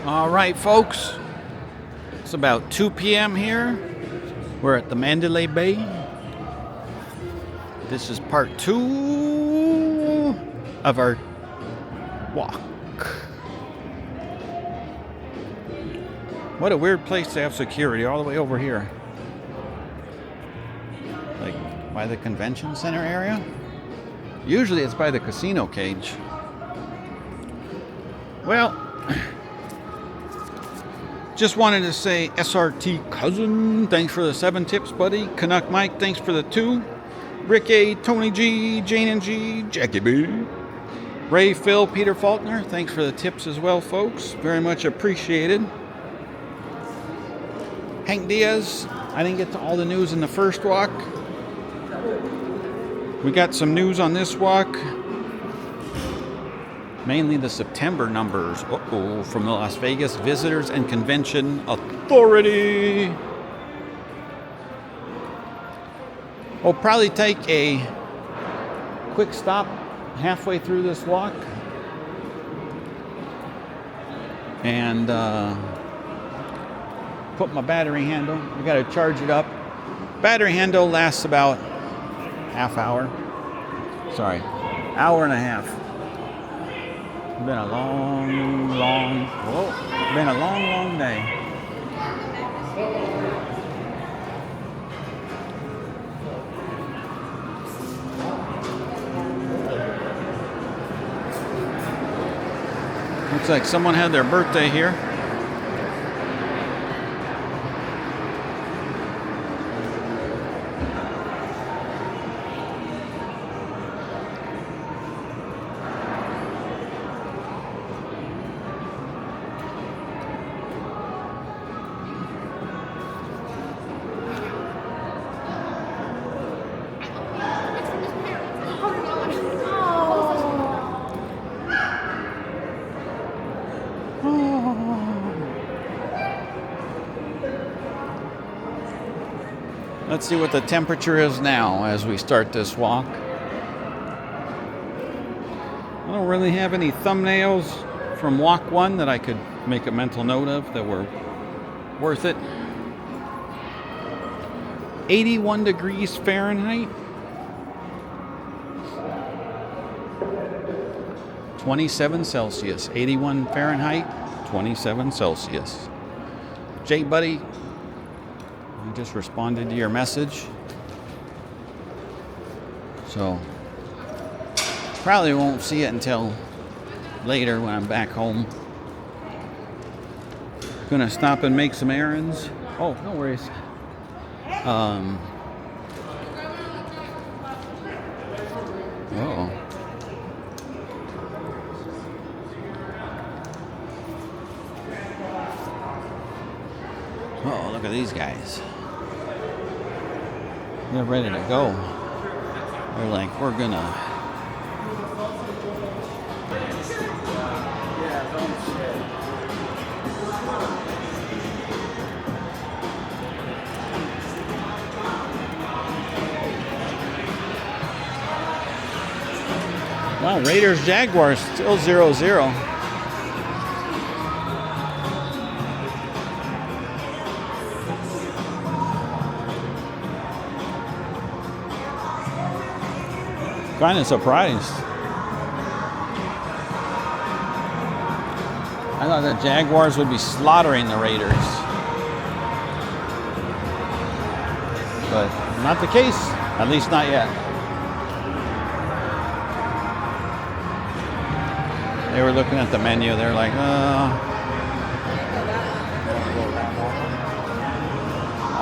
All right, folks. It's about 2 p.m. here. We're at the Mandalay Bay. This is part 2 of our walk. What a weird place to have security all the way over here. Like by the convention center area. Usually it's by the casino cage. Well, just wanted to say SRT Cousin, thanks for the 7 tips, buddy. Canuck Mike, thanks for the 2. Rick A, Tony G, Jane and G, Jackie B. Ray, Phil, Peter Faulkner, thanks for the tips as well, folks. Very much appreciated. Hank Diaz, I didn't get to all the news in the first walk. We got some news on this walk. Mainly the September numbers. From the Las Vegas Visitors and Convention Authority. We'll probably take a quick stop halfway through this walk. And put my battery handle. We got to charge it up. Battery handle lasts about half hour. Sorry, hour and a half. Been a long day. Looks like someone had their birthday here. Let's see what the temperature is now as we start this walk. I don't really have any thumbnails from walk 1 that I could make a mental note of that were worth it. 81 degrees Fahrenheit. 27 Celsius. 81 Fahrenheit, 27 Celsius. Jay, buddy, I just responded to your message. So, probably won't see it until later when I'm back home. Gonna stop and make some errands. Oh, no worries. Uh-oh. Oh, look at these guys. They're ready to go. They're like, we're gonna. Wow, Raiders Jaguars still 0-0. Kind of surprised. I thought the Jaguars would be slaughtering the Raiders. But not the case. At least not yet. They were looking at the menu. They're like, I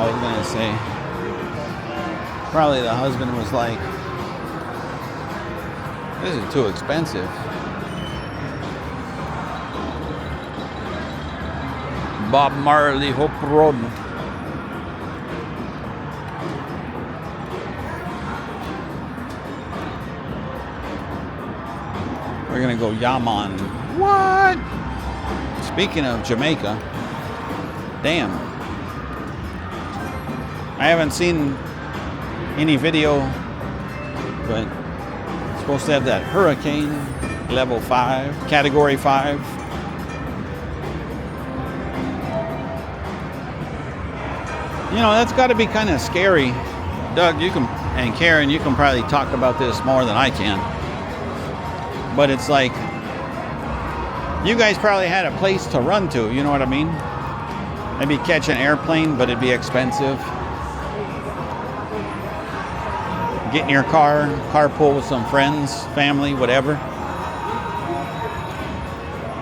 was going to say, probably the husband was like, this is too expensive. Bob Marley Hope Road. We're gonna go Yaman. What? Speaking of Jamaica, damn. I haven't seen any video, but it's supposed to have that hurricane level 5, category 5. You know, that's got to be kind of scary. Doug, you can, and Karen, you can probably talk about this more than I can. But it's like, you guys probably had a place to run to, you know what I mean? Maybe catch an airplane, but it'd be expensive. Get in your car, carpool with some friends, family, whatever.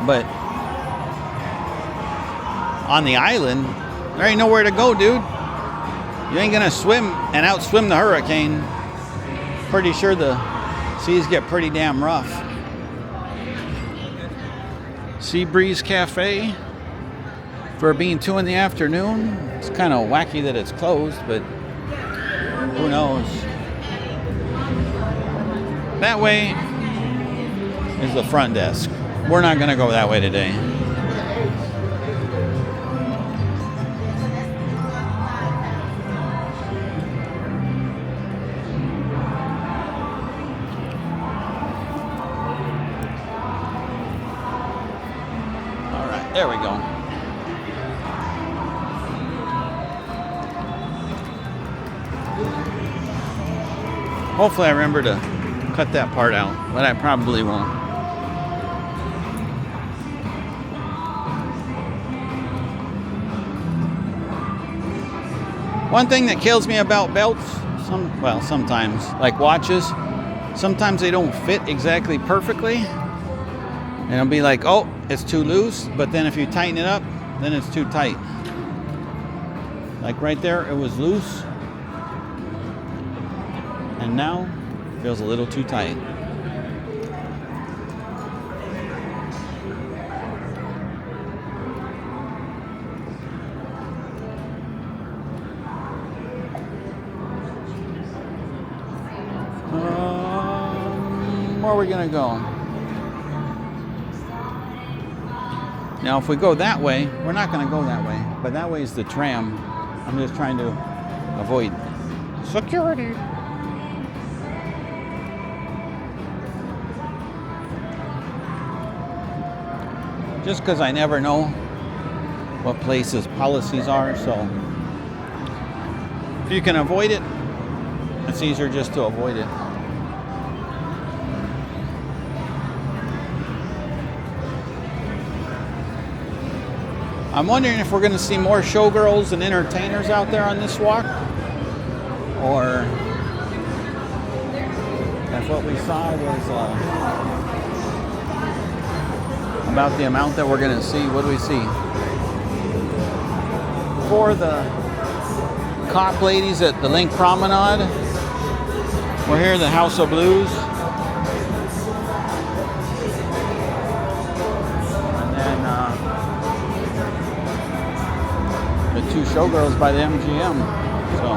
But on the island, there ain't nowhere to go, dude. You ain't gonna swim and outswim the hurricane. Pretty sure the seas get pretty damn rough. Sea Breeze Cafe for being 2 in the afternoon. It's kind of wacky that it's closed, but who knows? That way is the front desk. We're not gonna go that way today. There we go. Hopefully I remember to cut that part out, but I probably won't. One thing that kills me about belts, sometimes, like watches, sometimes they don't fit exactly perfectly. And it'll be like, oh, it's too loose, but then if you tighten it up, then it's too tight. Like right there, it was loose. And now, it feels a little too tight. Where are we gonna go? Now, if we go that way, we're not going to go that way, but that way is the tram. I'm just trying to avoid security. Just because I never know what places policies are, so if you can avoid it, it's easier just to avoid it. I'm wondering if we're going to see more showgirls and entertainers out there on this walk, or if what we saw was about the amount that we're going to see. What do we see? For the cop ladies at the Link Promenade, we're here at the House of Blues. The 2 showgirls by the MGM. So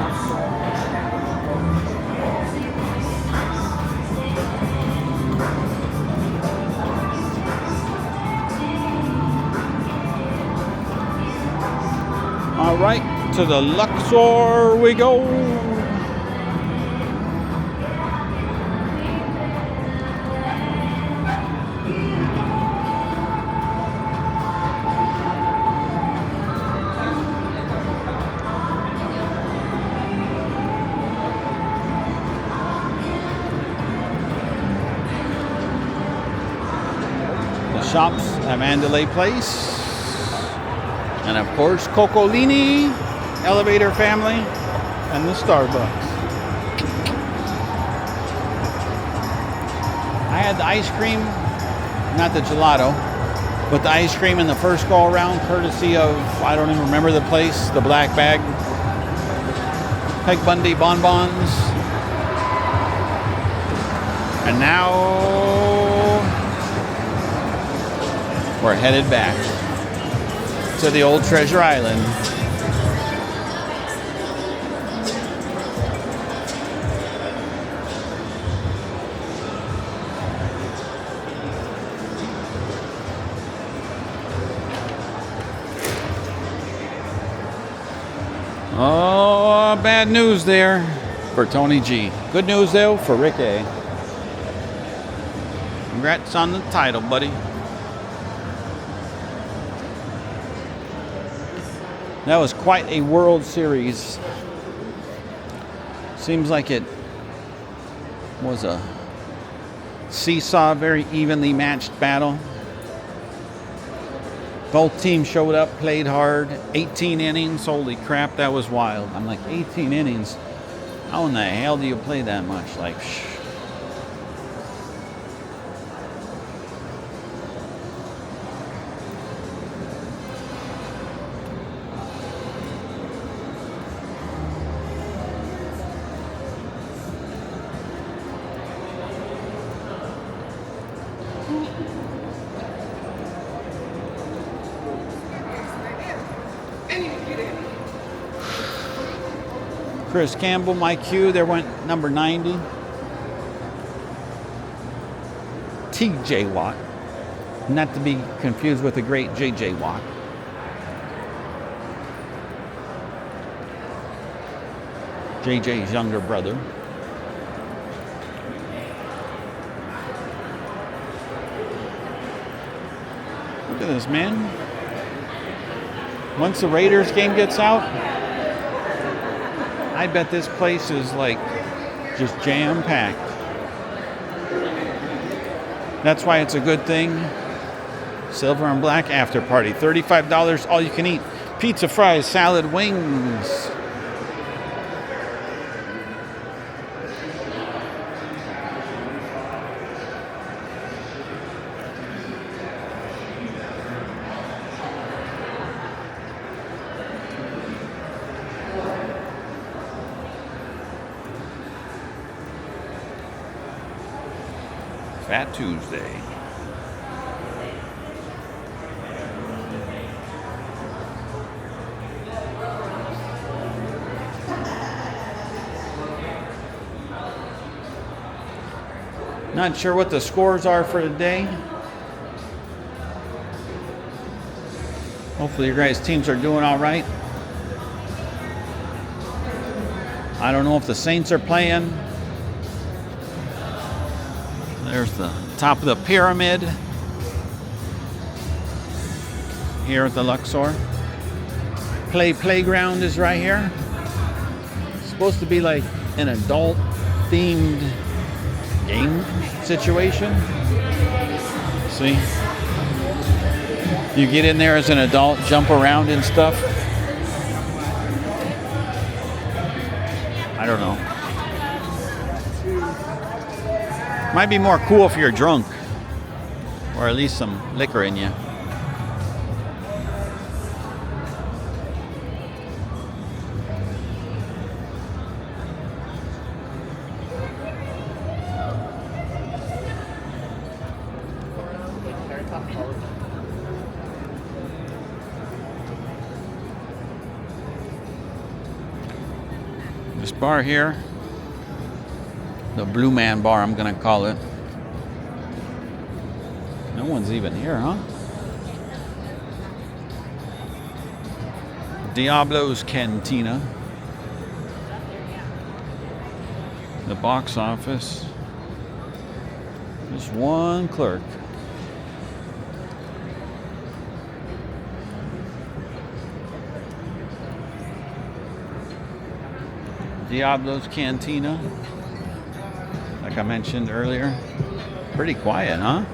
all right, to the Luxor we go. Shops at Mandalay Place, and of course Coccolini, Elevator Family, and the Starbucks. I had the ice cream, not the gelato, but the ice cream in the first go around, courtesy of, I don't even remember the place, the black bag, Peg Bundy bonbons. And now we're headed back to the old Treasure Island. Oh, bad news there for Tony G. Good news though for Rick A. Congrats on the title, buddy. That was quite a World Series. Seems like it was a seesaw, very evenly matched battle. Both teams showed up, played hard. 18 innings. Holy crap, that was wild. I'm like, 18 innings? How in the hell do you play that much? Like, Chris Campbell, my cue. There went number 90. T.J. Watt. Not to be confused with the great J.J. Watt. J.J.'s younger brother. Look at this, man. Once the Raiders game gets out, I bet this place is like just jam-packed. That's why it's a good thing. Silver and black after party. $35 all you can eat. Pizza, fries, salad, wings. Fat Tuesday. Not sure what the scores are for today. Hopefully your guys' teams are doing all right. I don't know if the Saints are playing. There's the top of the pyramid here at the Luxor. Playground is right here. It's supposed to be like an adult-themed game situation. See? You get in there as an adult, jump around and stuff. I don't know. Might be more cool if you're drunk, or at least some liquor in you. This bar here, the Blue Man Bar, I'm gonna call it. No one's even here, huh? Diablo's Cantina. The box office. Just one clerk. Diablo's Cantina. Like I mentioned earlier. Pretty quiet, huh?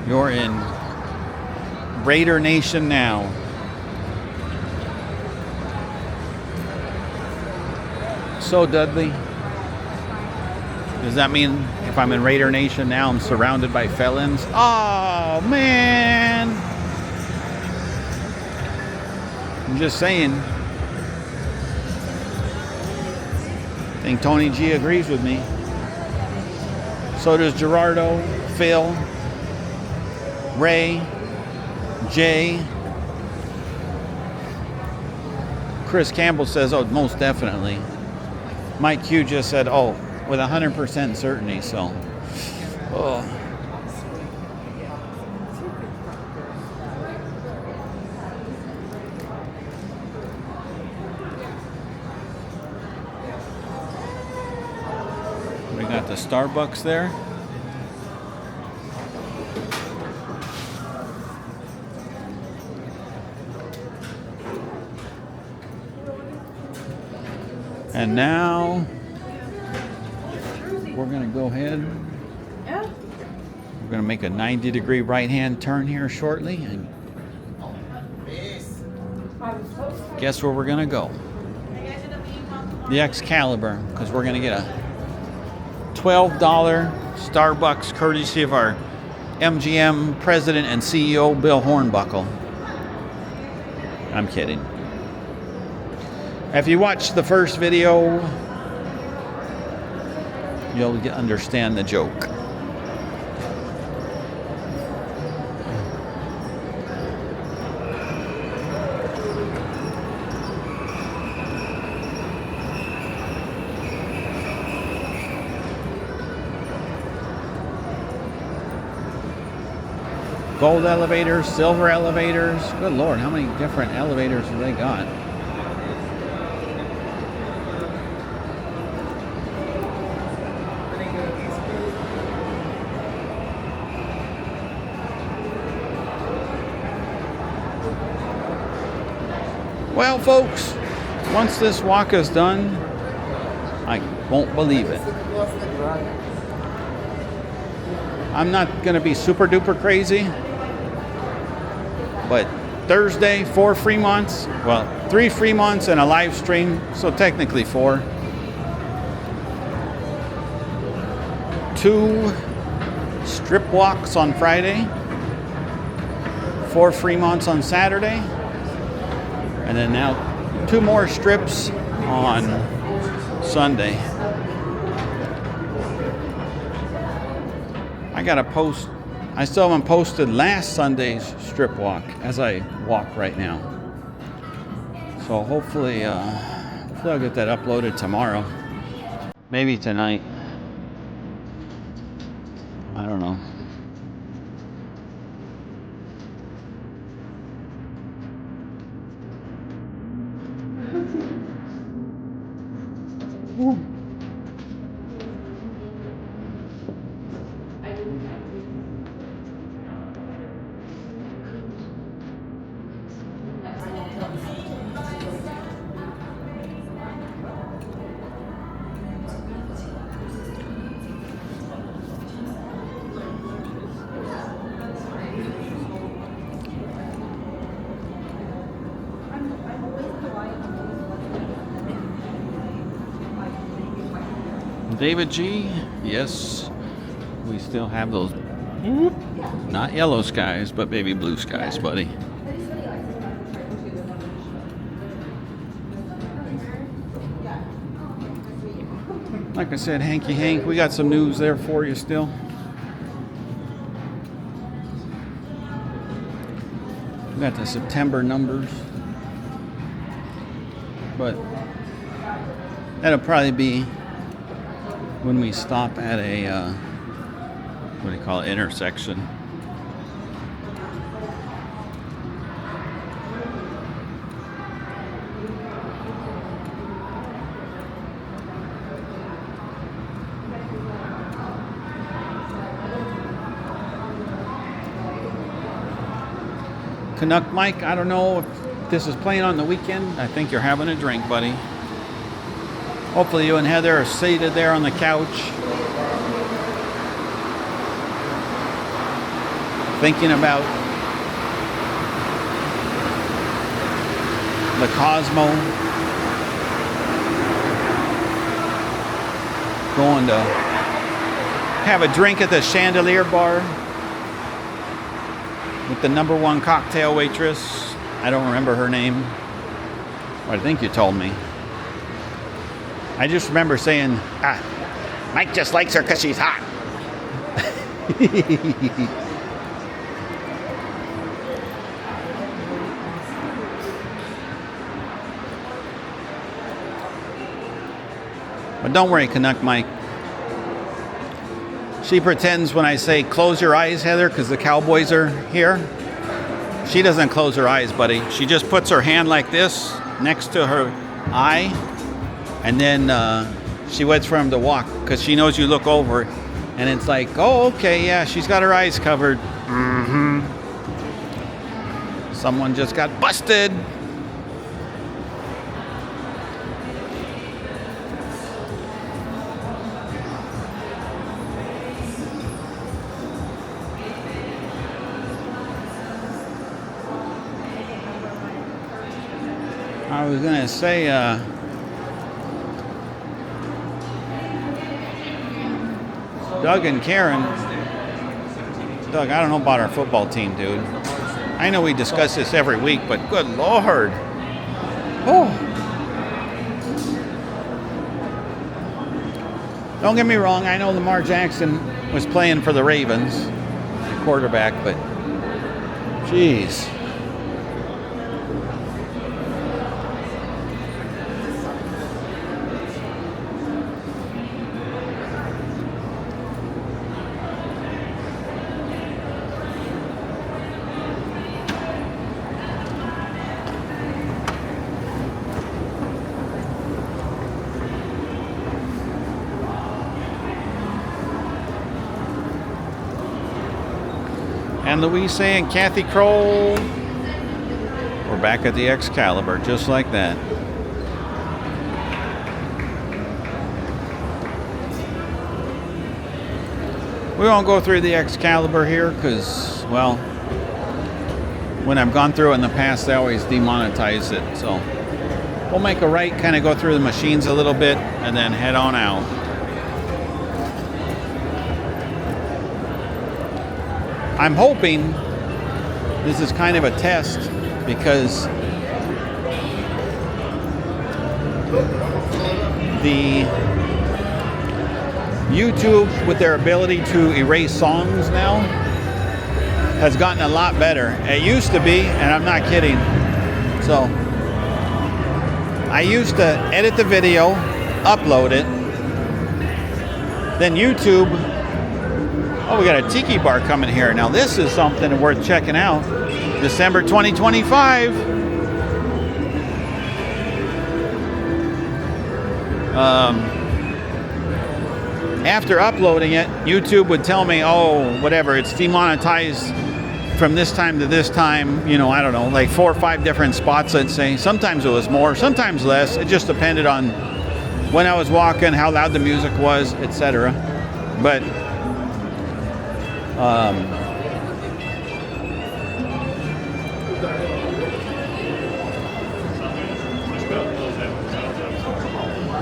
You're in Raider Nation now. So, Dudley, does that mean if I'm in Raider Nation now, I'm surrounded by felons? Oh, man. I'm just saying. I think Tony G agrees with me. So does Gerardo, Phil, Ray, Jay. Chris Campbell says, oh, most definitely. Mike Q just said, oh, with 100% certainty, so. Oh. We got the Starbucks there. And now we're going to go ahead. We're going to make a 90-degree right-hand turn here shortly. And guess where we're going to go? The Excalibur, because we're going to get a $12 Starbucks courtesy of our MGM president and CEO, Bill Hornbuckle. I'm kidding. If you watch the first video, you'll understand the joke. Gold elevators, silver elevators. Good Lord, how many different elevators have they got? Well, folks, once this walk is done, I won't believe it. I'm not going to be super duper crazy, but Thursday, 4 Fremonts, well, 3 Fremonts and a live stream, so technically 4. 2 strip walks on Friday, 4 Fremonts on Saturday, and then now 2 more strips on Sunday. I got to post. I still haven't posted last Sunday's strip walk as I walk right now. So hopefully I'll get that uploaded tomorrow. Maybe tonight. I don't know. David G, yes, we still have those, not yellow skies, but maybe blue skies, buddy. Like I said, Hanky Hank, we got some news there for you still. We got the September numbers, but that'll probably be when we stop at a, what do you call it, intersection. Canuck Mike, I don't know if this is playing on the weekend. I think you're having a drink, buddy. Hopefully you and Heather are seated there on the couch, thinking about the Cosmo, going to have a drink at the Chandelier Bar with the #1 cocktail waitress. I don't remember her name. I think you told me. I just remember saying, Mike just likes her because she's hot. But don't worry, Canuck Mike. She pretends when I say close your eyes, Heather, because the Cowboys are here. She doesn't close her eyes, buddy. She just puts her hand like this next to her eye, and then she waits for him to walk because she knows you look over, and it's like, oh, okay, yeah, she's got her eyes covered. Mm-hmm. Someone just got busted. I was gonna say, Doug and Karen. Doug, I don't know about our football team, dude. I know we discuss this every week, but good Lord. Oh. Don't get me wrong, I know Lamar Jackson was playing for the Ravens, the quarterback, but jeez. And Louise and Kathy Kroll. We're back at the Excalibur, just like that. We won't go through the Excalibur here because, well, when I've gone through it in the past, they always demonetize it. So we'll make a right, kind of go through the machines a little bit, and then head on out. I'm hoping this is kind of a test because the YouTube, with their ability to erase songs now, has gotten a lot better. It used to be, and I'm not kidding. So I used to edit the video, upload it, then YouTube. Oh, we got a tiki bar coming here. Now this is something worth checking out. December 2025. After uploading it, YouTube would tell me, oh, whatever, it's demonetized from this time to this time. You know, I don't know, like 4 or 5 different spots, I'd say. Sometimes it was more, sometimes less. It just depended on when I was walking, how loud the music was, etc. But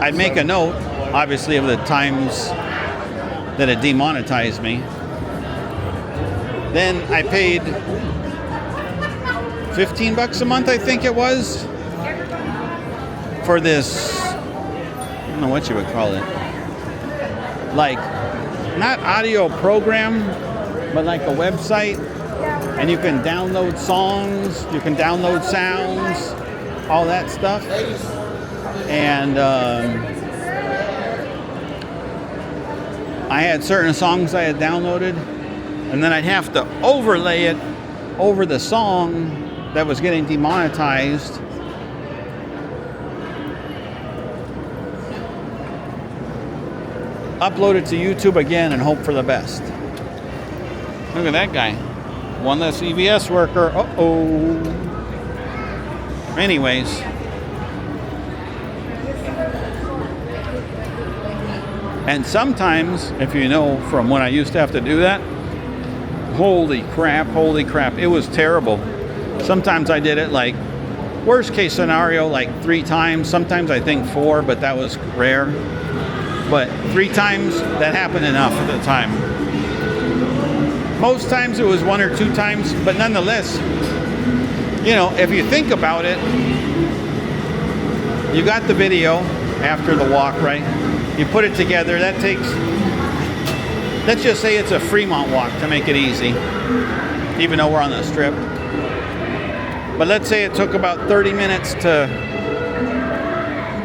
I'd make a note, obviously, of the times that it demonetized me. Then I paid $15 a month, I think it was, for this, I don't know what you would call it, like, not audio program, but like a website, and you can download songs, you can download sounds, all that stuff. And I had certain songs I had downloaded, and then I'd have to overlay it over the song that was getting demonetized. Upload it to YouTube again and hope for the best. Look at that guy. One less EVS worker. Uh-oh. Anyways. And sometimes, if you know from when I used to have to do that, holy crap, it was terrible. Sometimes I did it like, worst case scenario, like 3 times. Sometimes I think 4, but that was rare. But 3 times, that happened enough at the time. Most times it was 1 or 2 times, but nonetheless, you know, if you think about it, you got the video after the walk, right? You put it together, that takes let's just say it's a Fremont walk to make it easy, even though we're on the strip. But let's say it took about 30 minutes to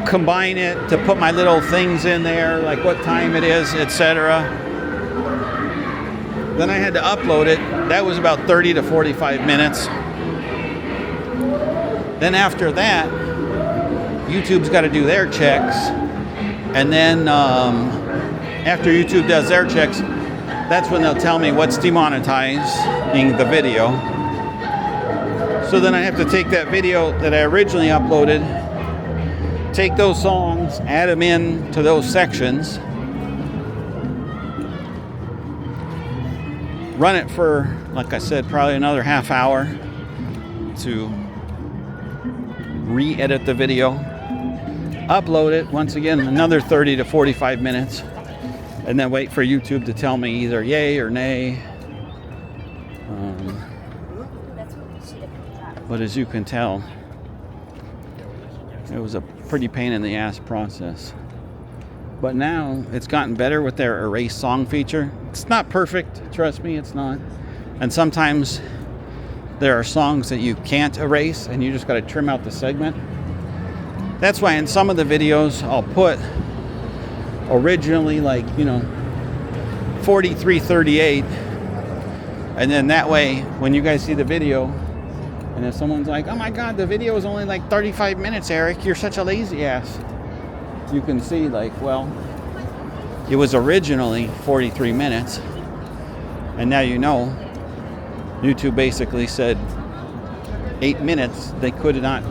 combine it, to put my little things in there, like what time it is, etc. Then I had to upload it. That was about 30 to 45 minutes. Then after that, YouTube's got to do their checks. And then after YouTube does their checks, that's when they'll tell me what's demonetizing the video. So then I have to take that video that I originally uploaded, take those songs, add them in to those sections, run it for, like I said, probably another half hour to re-edit the video, upload it, once again, another 30 to 45 minutes, and then wait for YouTube to tell me either yay or nay. But as you can tell, it was a pretty pain in the ass process. But now it's gotten better with their erase song feature. It's not perfect, trust me, it's not. And sometimes there are songs that you can't erase and you just got to trim out the segment. That's why in some of the videos I'll put originally, like, 43:38, and then that way when you guys see the video, and if someone's like, oh my god, the video is only like 35 minutes, Eric, you're such a lazy ass, you can see, like, well, it was originally 43 minutes, and now YouTube basically said 8 minutes they could not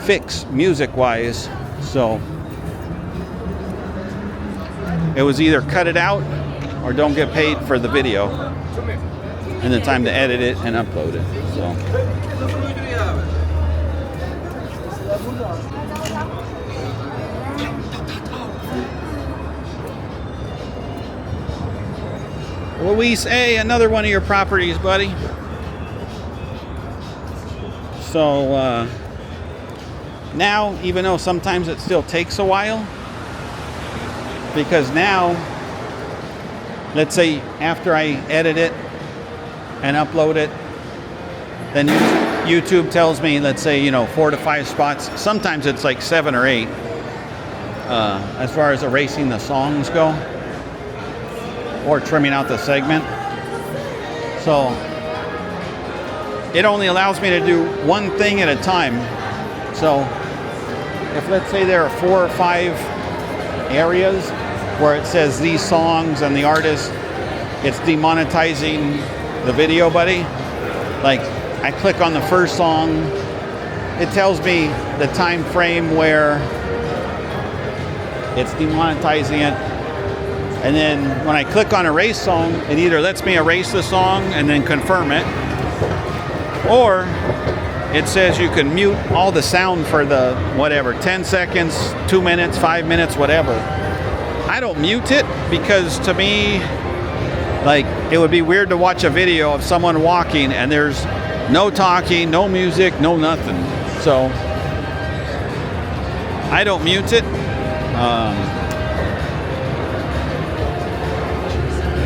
fix music-wise, so it was either cut it out or don't get paid for the video and the time to edit it and upload it. So Luis A., another one of your properties, buddy. So now, even though sometimes it still takes a while, because now, let's say after I edit it and upload it, then YouTube tells me, let's say, 4 to 5 spots. Sometimes it's like 7 or 8 as far as erasing the songs go or trimming out the segment. So it only allows me to do one thing at a time. So if, let's say, there are 4 or 5 areas where it says these songs and the artist, it's demonetizing the video, buddy. Like, I click on the first song, it tells me the time frame where it's demonetizing it, and then when I click on erase song, it either lets me erase the song and then confirm it, or it says you can mute all the sound for the whatever, 10 seconds, 2 minutes, 5 minutes, whatever. I don't mute it because, to me, like, it would be weird to watch a video of someone walking and there's no talking, no music, no nothing. So I don't mute it.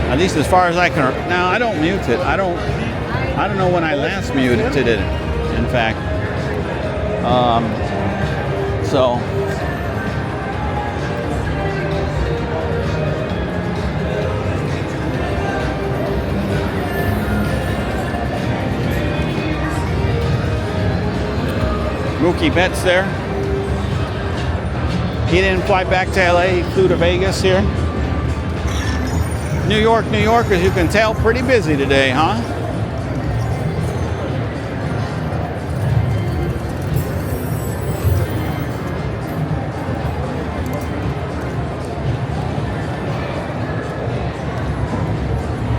At least as far as I can. No, I don't mute it. I don't know when I last muted it, in fact. So Mookie Betts there. He didn't fly back to LA, he flew to Vegas here. New York, as you can tell, pretty busy today, huh?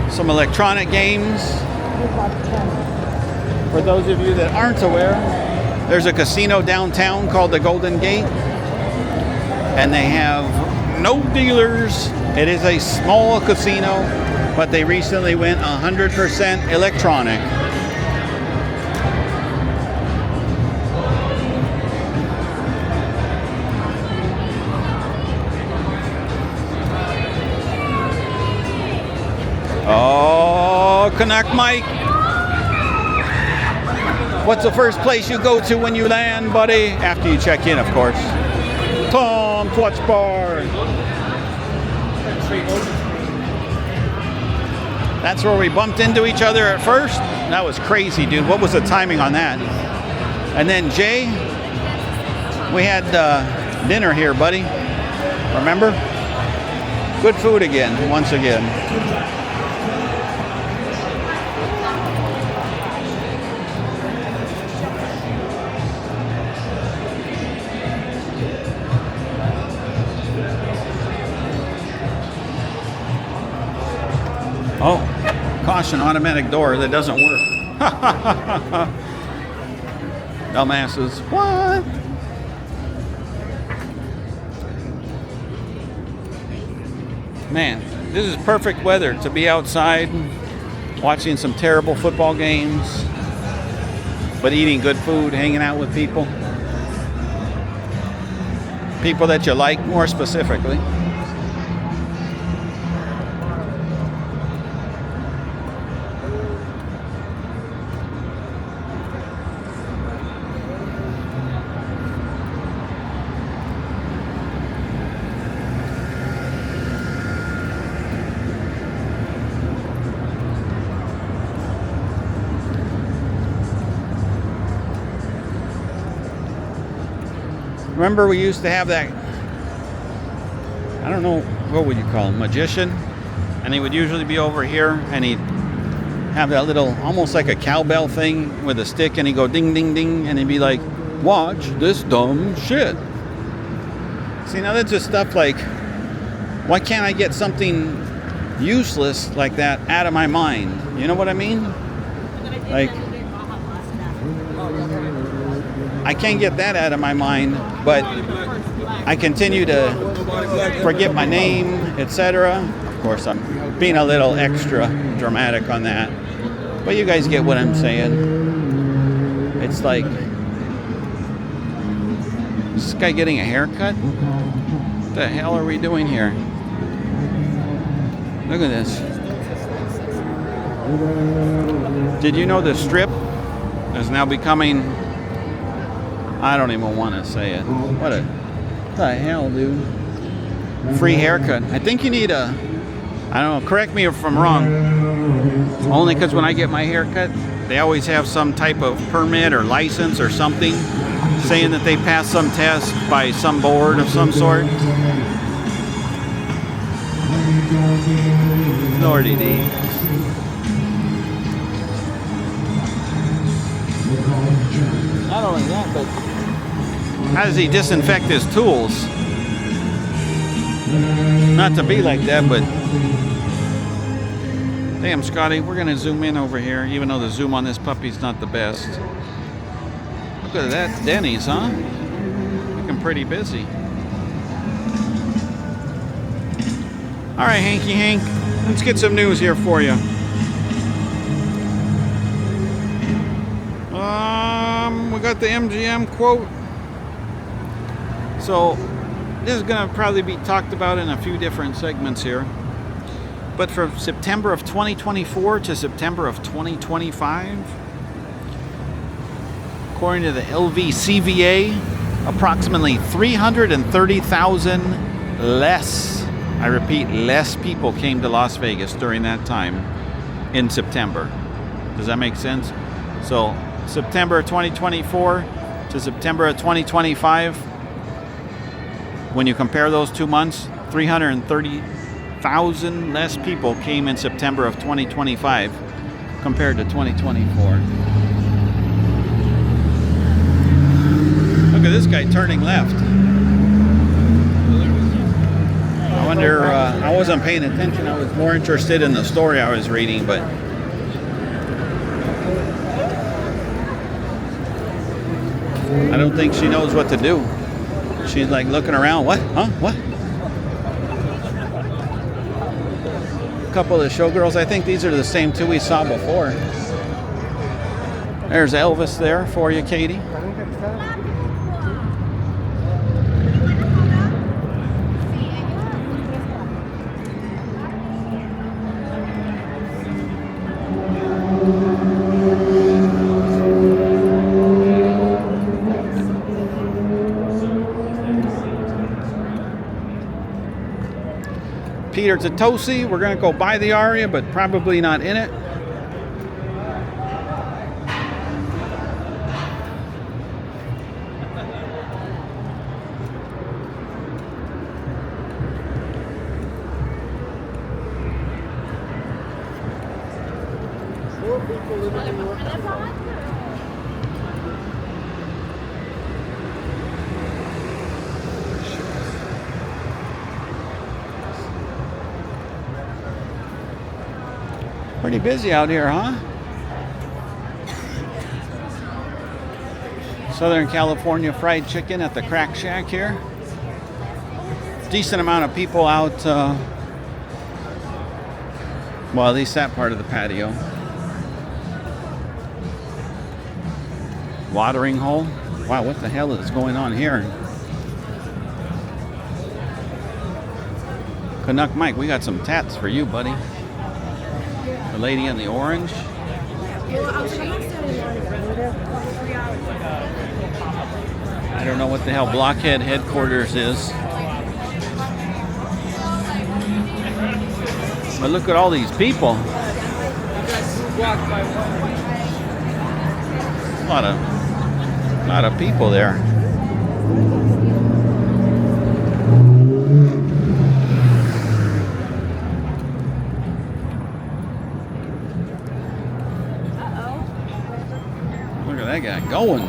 Some electronic games. For those of you that aren't aware, there's a casino downtown called the Golden Gate, and they have no dealers. It is a small casino, but they recently went 100% electronic. Canuck Mike. What's the first place you go to when you land, buddy? After you check in, of course. Tom Clutch Bar. That's where we bumped into each other at first. That was crazy, dude. What was the timing on that? And then Jay, we had dinner here, buddy. Remember? Good food again, once again. Oh, caution, automatic door that doesn't work. Dumbasses. What? Man, this is perfect weather to be outside watching some terrible football games, but eating good food, hanging out with people. People that you like, more specifically. Remember we used to have that, I don't know, what would you call him, magician? And he would usually be over here and he'd have that little, almost like a cowbell thing with a stick, and he'd go ding, ding, ding, and he'd be like, watch this dumb shit. See, now that's just stuff like, why can't I get something useless like that out of my mind? You know what I mean? Like, I can't get that out of my mind, but I continue to forget my name, etc. Of course, I'm being a little extra dramatic on that, but you guys get what I'm saying. It's like, is this guy getting a haircut? What the hell are we doing here? Look at this. Did you know the Strip is now becoming, I don't even want to say it. What the hell, dude? Free haircut. I think you need a, I don't know, correct me if I'm wrong. Only because when I get my haircut, they always have some type of permit or license or something saying that they passed some test by some board of some sort. Lordy D. Not only that, but how does he disinfect his tools? Not to be like that, but damn, Scotty, we're gonna zoom in over here, even though the zoom on this puppy's not the best. Look at that, Denny's, huh? Looking pretty busy. All right, Hanky Hank, let's get some news here for you. We got the MGM quote. So this is going to probably be talked about in a few different segments here. But from September of 2024 to September of 2025, according to the LVCVA, approximately 330,000 less, I repeat, less people came to Las Vegas during that time in September. Does that make sense? So September 2024 to September of 2025, when you compare those 2 months, 330,000 less people came in September of 2025 compared to 2024. Look at this guy turning left. I wonder, I wasn't paying attention. I was more interested in the story I was reading, but I don't think she knows what to do. She's like looking around. What? Huh? What? A couple of the Showgirls. I think these are the same two we saw before. There's Elvis there for you, Katie. Peter Tatosi. We're going to go by the Aria, but probably not in it. Pretty busy out here, huh? Southern California fried chicken at the Crack Shack here. Decent amount of people out, well, at least that part of the patio. Watering hole. Wow, what the hell is going on here? Canuck Mike, we got some tats for you, buddy. The lady in the orange. I don't know what the hell Blockhead headquarters is. But look at all these people. A lot of people there. Look at that guy going.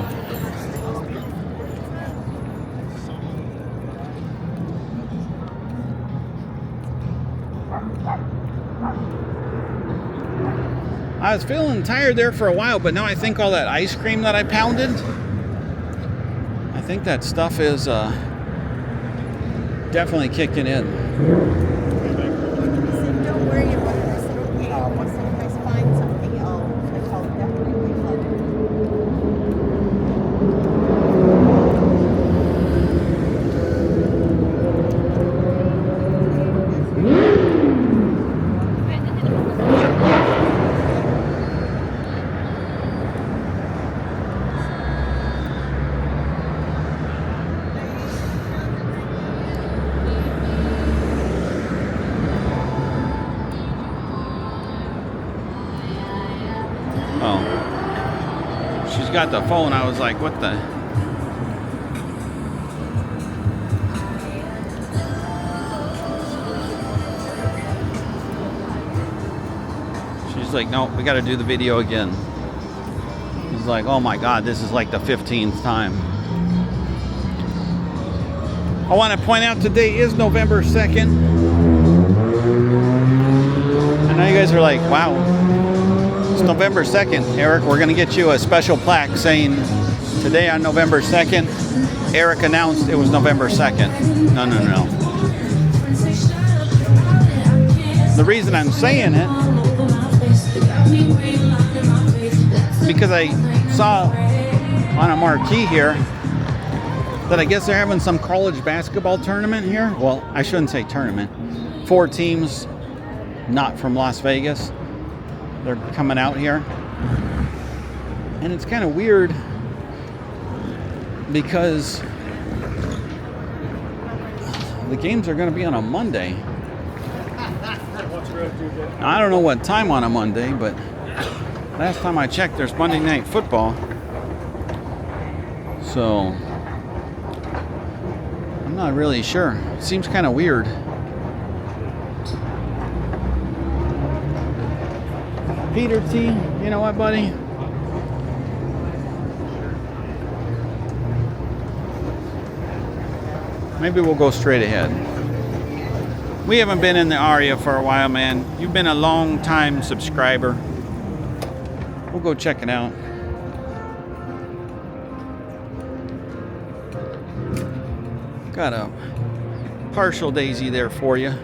I was feeling tired there for a while, but now I think all that ice cream that I pounded, I think that stuff is definitely kicking in. Don't worry about it. I said, okay, once I find something, I'll definitely help. Oh, she's got the phone. I was like, what the? She's like, no, we got to do the video again. He's like, oh my God, this is like the 15th time. I want to point out today is November 2nd. I know you guys are like, wow. It's November 2nd, Eric. We're going to get you a special plaque saying today on November 2nd, Eric announced it was November 2nd. No. The reason I'm saying it, because I saw on a marquee here that I guess they're having some college basketball tournament here. Well, I shouldn't say tournament. 4 teams not from Las Vegas. They're coming out here. And it's kind of weird because the games are going to be on a Monday. I don't know what time on a Monday, but last time I checked, there's Monday Night Football. So I'm not really sure. It seems kind of weird. Peter T, you know what, buddy? Maybe we'll go straight ahead. We haven't been in the Aria for a while, man. You've been a long time subscriber. We'll go check it out. Got a partial daisy there for you.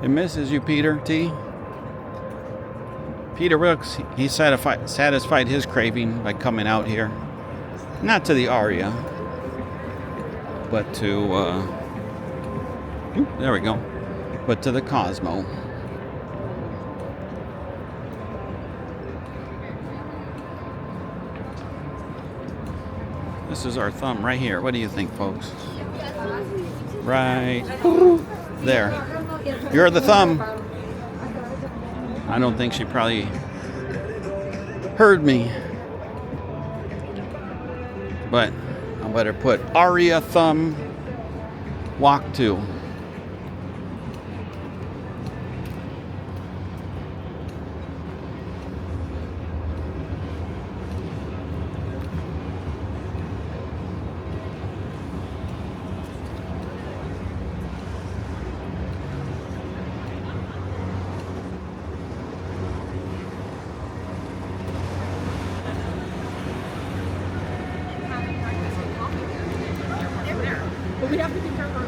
It misses you, Peter T. Peter Rooks, he satisfied his craving by coming out here. Not to the Aria, but to, there we go, but to the Cosmo. This is our thumb right here. What do you think, folks? Right there. You're the thumb. I don't think she probably heard me. But I better put Aria thumb walk 2. But we have to be careful.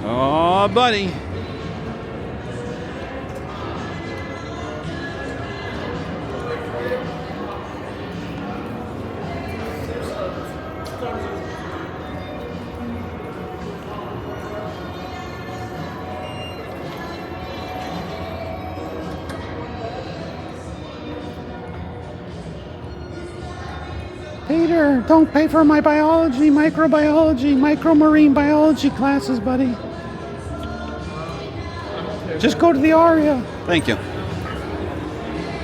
Oh, buddy. Peter, don't pay for my biology, microbiology, micromarine biology classes, buddy. Just go to the Aria. Thank you.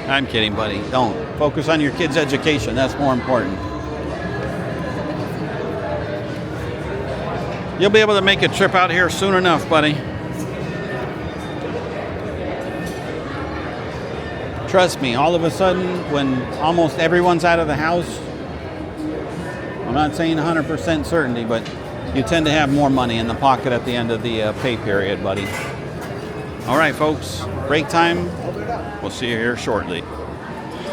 I'm kidding, buddy. Don't. Focus on your kids' education. That's more important. You'll be able to make a trip out here soon enough, buddy. Trust me, all of a sudden, when almost everyone's out of the house, I'm not saying 100% certainty, but you tend to have more money in the pocket at the end of the pay period, buddy. All right, folks, break time. We'll see you here shortly.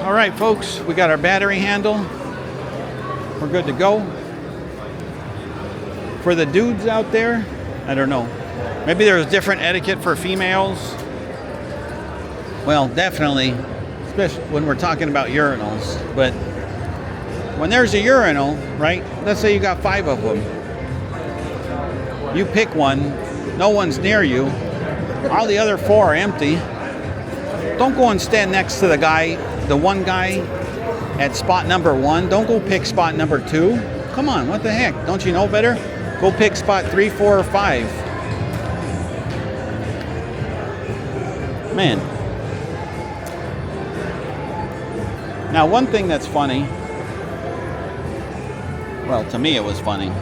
All right, folks, we got our battery handle. We're good to go. For the dudes out there, I don't know. Maybe there's different etiquette for females. Well, definitely, especially when we're talking about urinals. But when there's a urinal, right? Let's say you got 5 of them. You pick one, no one's near you. All the other 4 are empty. Don't go and stand next to the one guy at spot number 1. Don't go pick spot number 2. Come on, what the heck? Don't you know better? Go pick spot 3, 4, or 5. Man. Now, one thing that's funny, well, to me it was funny.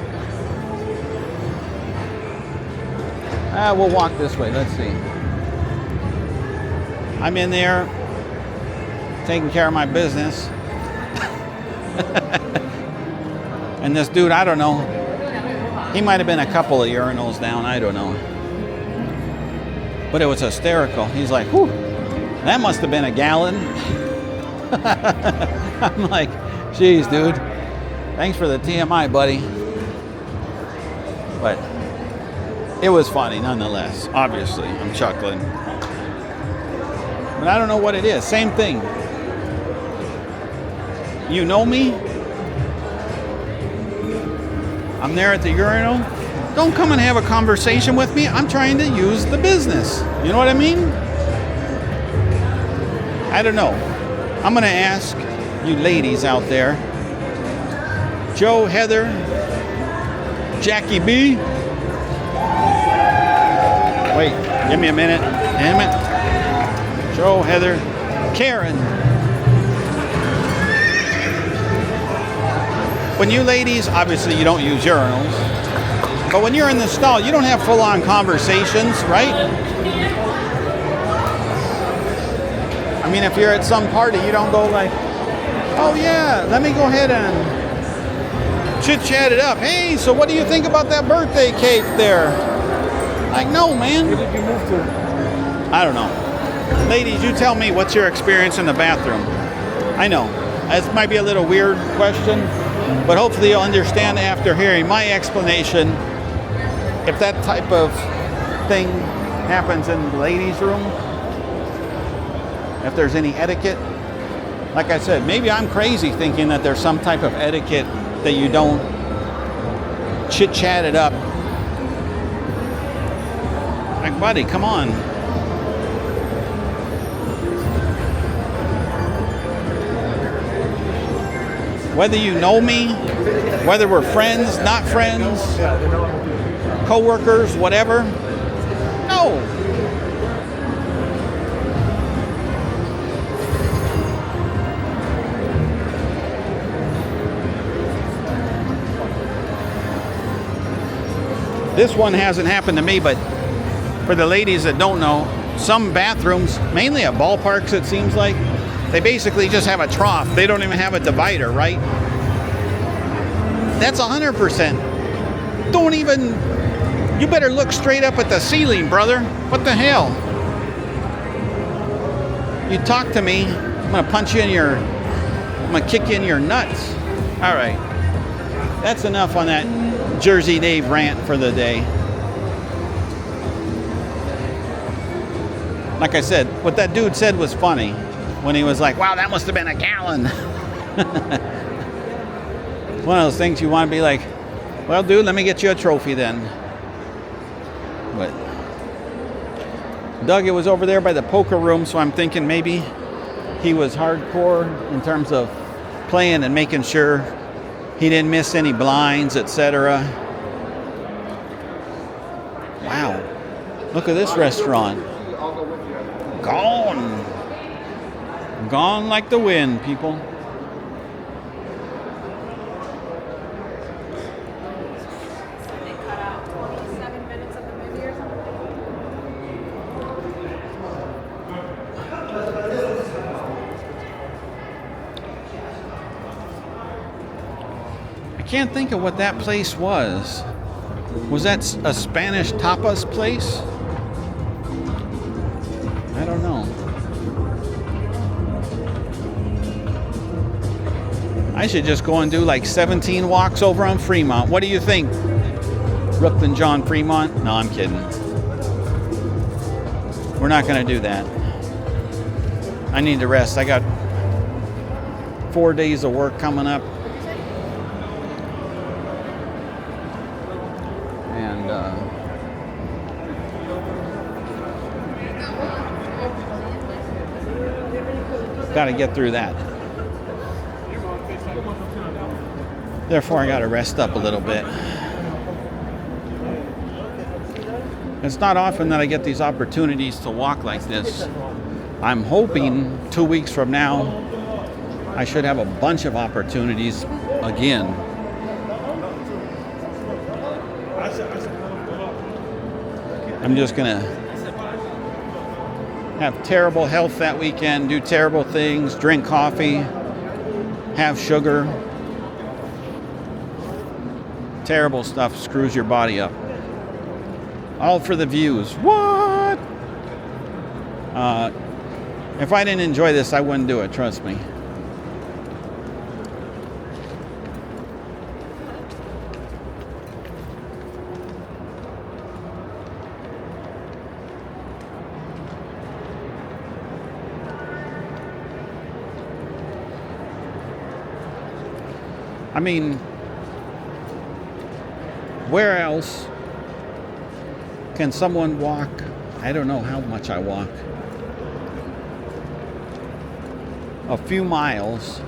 We'll walk this way. Let's see. I'm in there taking care of my business. And this dude, I don't know. He might have been a couple of urinals down. I don't know. But it was hysterical. He's like, whew, that must have been a gallon. I'm like, geez, dude. Thanks for the TMI, buddy. But it was funny nonetheless. Obviously, I'm chuckling. But I don't know what it is. Same thing. You know me? I'm there at the urinal. Don't come and have a conversation with me. I'm trying to use the business. You know what I mean? I don't know. I'm going to ask you ladies out there. Joe, Heather, Jackie B. Wait, give me a minute. Damn it. Joe, Heather, Karen. When you ladies, obviously you don't use urinals, but when you're in the stall, you don't have full-on conversations, right? I mean, if you're at some party, you don't go like, oh yeah, let me go ahead and chit-chat it up. Hey, so what do you think about that birthday cake there? Like, no, man. Where did you move to? I don't know. Ladies, you tell me, what's your experience in the bathroom? I know, this might be a little weird question, but hopefully you'll understand after hearing my explanation if that type of thing happens in the ladies' room, if there's any etiquette. Like I said, maybe I'm crazy thinking that there's some type of etiquette that you don't chit-chat it up. Like, buddy, come on. Whether you know me, whether we're friends, not friends, co-workers, whatever, no. This one hasn't happened to me, but for the ladies that don't know, some bathrooms, mainly at ballparks it seems like, they basically just have a trough. They don't even have a divider, right? That's 100%. Don't even, you better look straight up at the ceiling, brother. What the hell? You talk to me, I'm gonna punch you in your, I'm gonna kick you in your nuts. All right, that's enough on that Jersey Dave rant for the day. Like I said, what that dude said was funny when he was like, wow, that must have been a gallon. One of those things you want to be like, well, dude, let me get you a trophy then. But Doug, it was over there by the poker room, so I'm thinking maybe he was hardcore in terms of playing and making sure he didn't miss any blinds, etc. Wow. Look at this restaurant. Gone. Gone like the wind, people. They cut out 27 minutes of the movie or something. I can't think of what that place was. Was that a Spanish tapas place? I don't know. I should just go and do like 17 walks over on Fremont. What do you think, Brooklyn John Fremont? No, I'm kidding. We're not going to do that. I need to rest. I got 4 days of work coming up. And got to get through that. Therefore, I got to rest up a little bit. It's not often that I get these opportunities to walk like this. I'm hoping 2 weeks from now, I should have a bunch of opportunities again. I'm just going to have terrible health that weekend, do terrible things, drink coffee, have sugar. Terrible stuff screws your body up. All for the views. What? If I didn't enjoy this, I wouldn't do it, trust me. I mean, where else can someone walk? I don't know how much I walk. A few miles.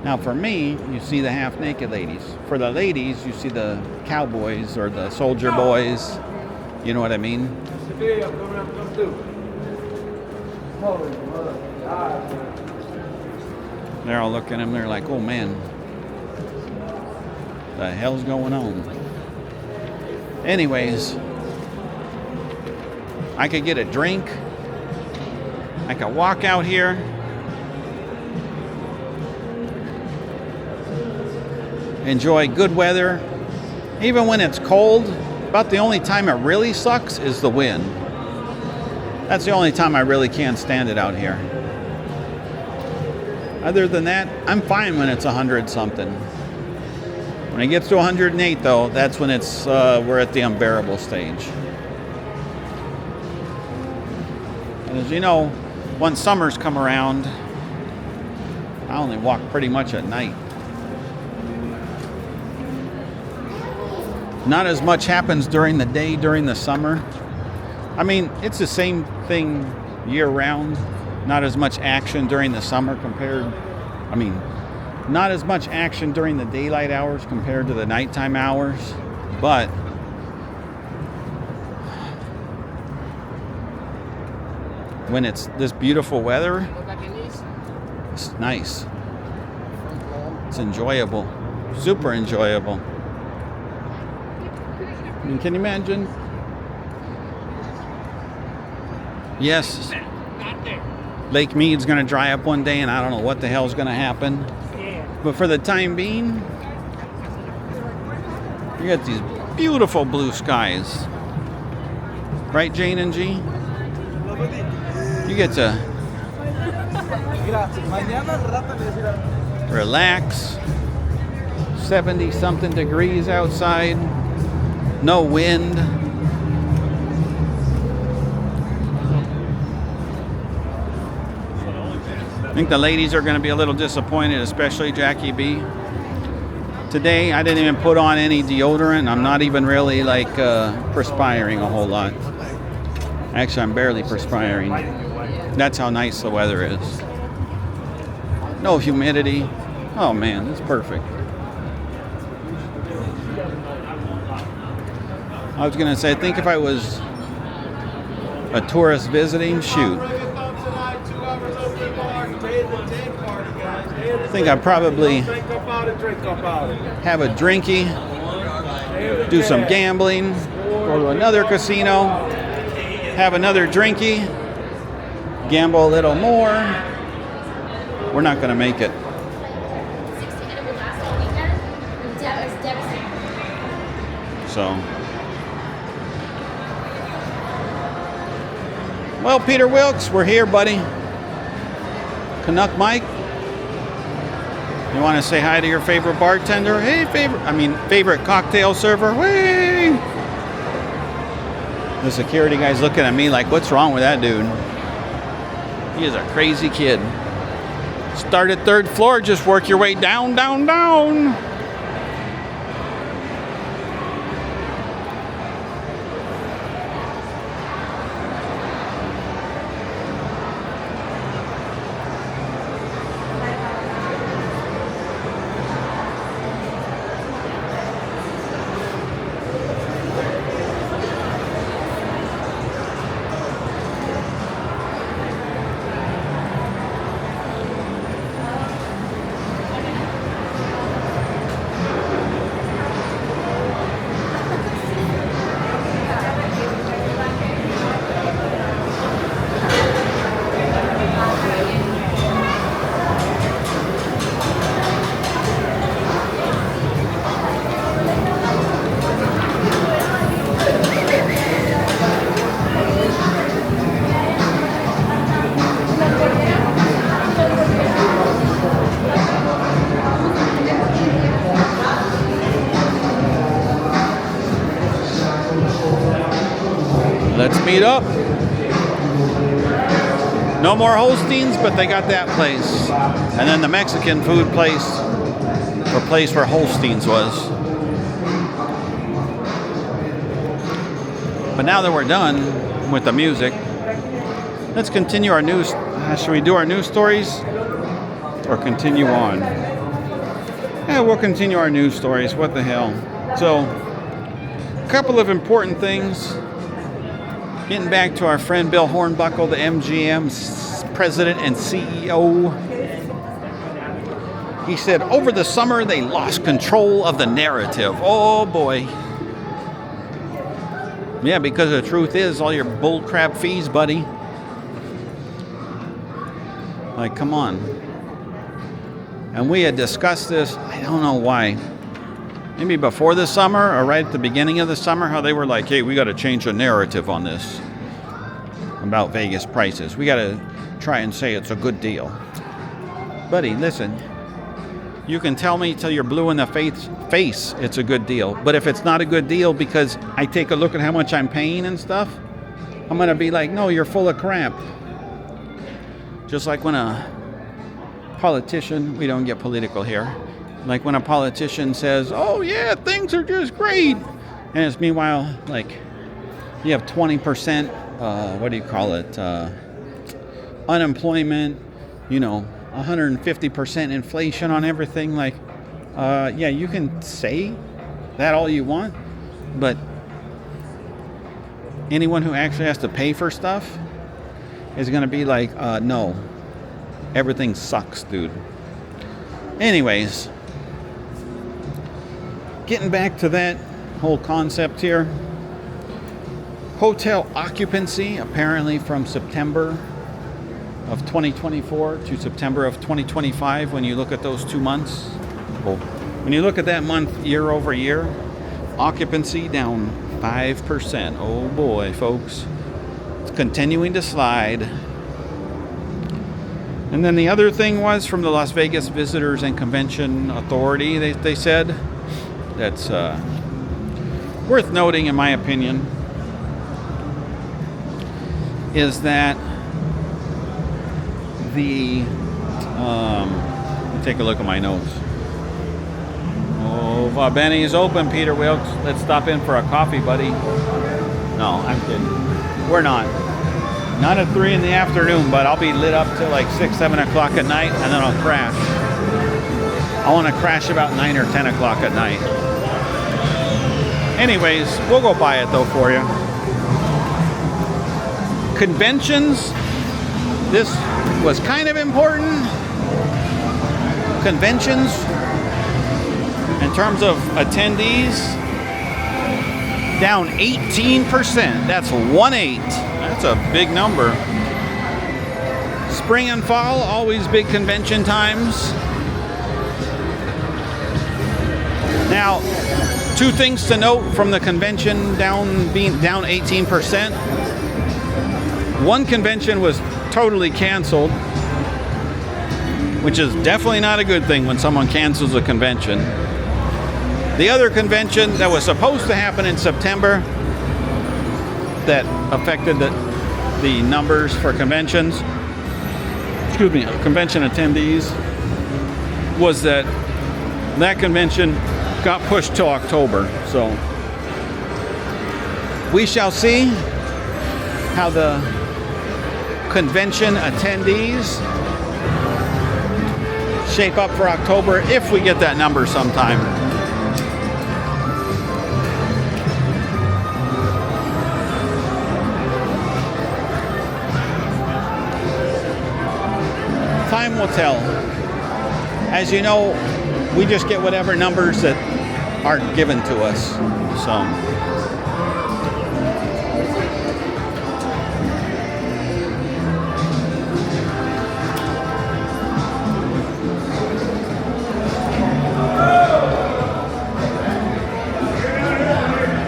Now for me, you see the half-naked ladies. For the ladies, you see the cowboys or the soldier boys. You know what I mean? They're all looking at him, they're like, oh man, the hell's going on? Anyways, I could get a drink. I could walk out here. Enjoy good weather. Even when it's cold, about the only time it really sucks is the wind. That's the only time I really can't stand it out here. Other than that, I'm fine when it's 100 something. When it gets to 108 though, that's when it's we're at the unbearable stage. And as you know, once summers come around, I only walk pretty much at night. Not as much happens during the day during the summer. I mean, it's the same thing year round. Not as much action during the summer not as much action during the daylight hours compared to the nighttime hours. But when it's this beautiful weather, it's nice. It's enjoyable. Super enjoyable. I mean, can you imagine? Yes, Lake Mead's going to dry up one day, and I don't know what the hell's going to happen. But for the time being, you got these beautiful blue skies. Right, Jane and G? You get to relax. 70-something degrees outside. No wind. I think the ladies are going to be a little disappointed, especially Jackie B. Today, I didn't even put on any deodorant. I'm not even really perspiring a whole lot. Actually, I'm barely perspiring. That's how nice the weather is. No humidity. Oh man, it's perfect. I was going to say, I think if I was a tourist visiting, shoot. I think I'd probably have a drinky, do some gambling, go to another casino, have another drinky, gamble a little more. We're not going to make it. So, well, Peter Wilkes, we're here, buddy. Canuck Mike, you want to say hi to your favorite bartender? Hey, favorite cocktail server. Hey! The security guy's looking at me like, what's wrong with that dude? He is a crazy kid. Start at 3rd floor, just work your way down, down, down. Let's meet up. No more Holsteins, but they got that place. And then the Mexican food place, or place where Holsteins was. But now that we're done with the music, let's continue our news. Should we do our news stories or continue on? Yeah, we'll continue our news stories. What the hell? So, a couple of important things. Getting back to our friend Bill Hornbuckle, the MGM's president and CEO. He said, over the summer, they lost control of the narrative. Oh, boy. Yeah, because the truth is, all your bullcrap fees, buddy. Like, come on. And we had discussed this, I don't know why. Maybe before the summer or right at the beginning of the summer, how they were like, hey, we got to change the narrative on this. about Vegas prices. We got to try and say it's a good deal. Buddy, listen. You can tell me till you're blue in the face it's a good deal. But if it's not a good deal because I take a look at how much I'm paying and stuff, I'm going to be like, no, you're full of crap. Just like when a politician, we don't get political here, like when a politician says, oh yeah, things are just great. And it's meanwhile, like, you have 20%, what do you call it, unemployment, 150% inflation on everything. Like, yeah, you can say that all you want, but anyone who actually has to pay for stuff is going to be like, no, everything sucks, dude. Anyways, getting back to that whole concept here. Hotel occupancy apparently from September of 2024 to September of 2025, when you look at those 2 months. Well, when you look at that month year over year, occupancy down 5%. Oh boy, folks. It's continuing to slide. And then the other thing was from the Las Vegas Visitors and Convention Authority, they said, that's worth noting in my opinion, is that the, let me take a look at my notes. Oh, Benny's open, Peter Wilkes. Let's stop in for a coffee, buddy. No, I'm kidding. We're not. Not at 3 in the afternoon, but I'll be lit up till like 6, 7 o'clock at night, and then I'll crash. I want to crash about 9 or 10 o'clock at night. Anyways, we'll go buy it though for you. Conventions. This was kind of important. Conventions, in terms of attendees, down 18%. That's 1/8. That's a big number. Spring and fall, always big convention times. Now, 2 things to note from the convention being down 18%. One convention was totally canceled, which is definitely not a good thing when someone cancels a convention. The other convention that was supposed to happen in September that affected the numbers for convention attendees, was that convention got pushed till October. So we shall see how the convention attendees shape up for October, if we get that number sometime. Time will tell. As you know, we just get whatever numbers that are given to us. So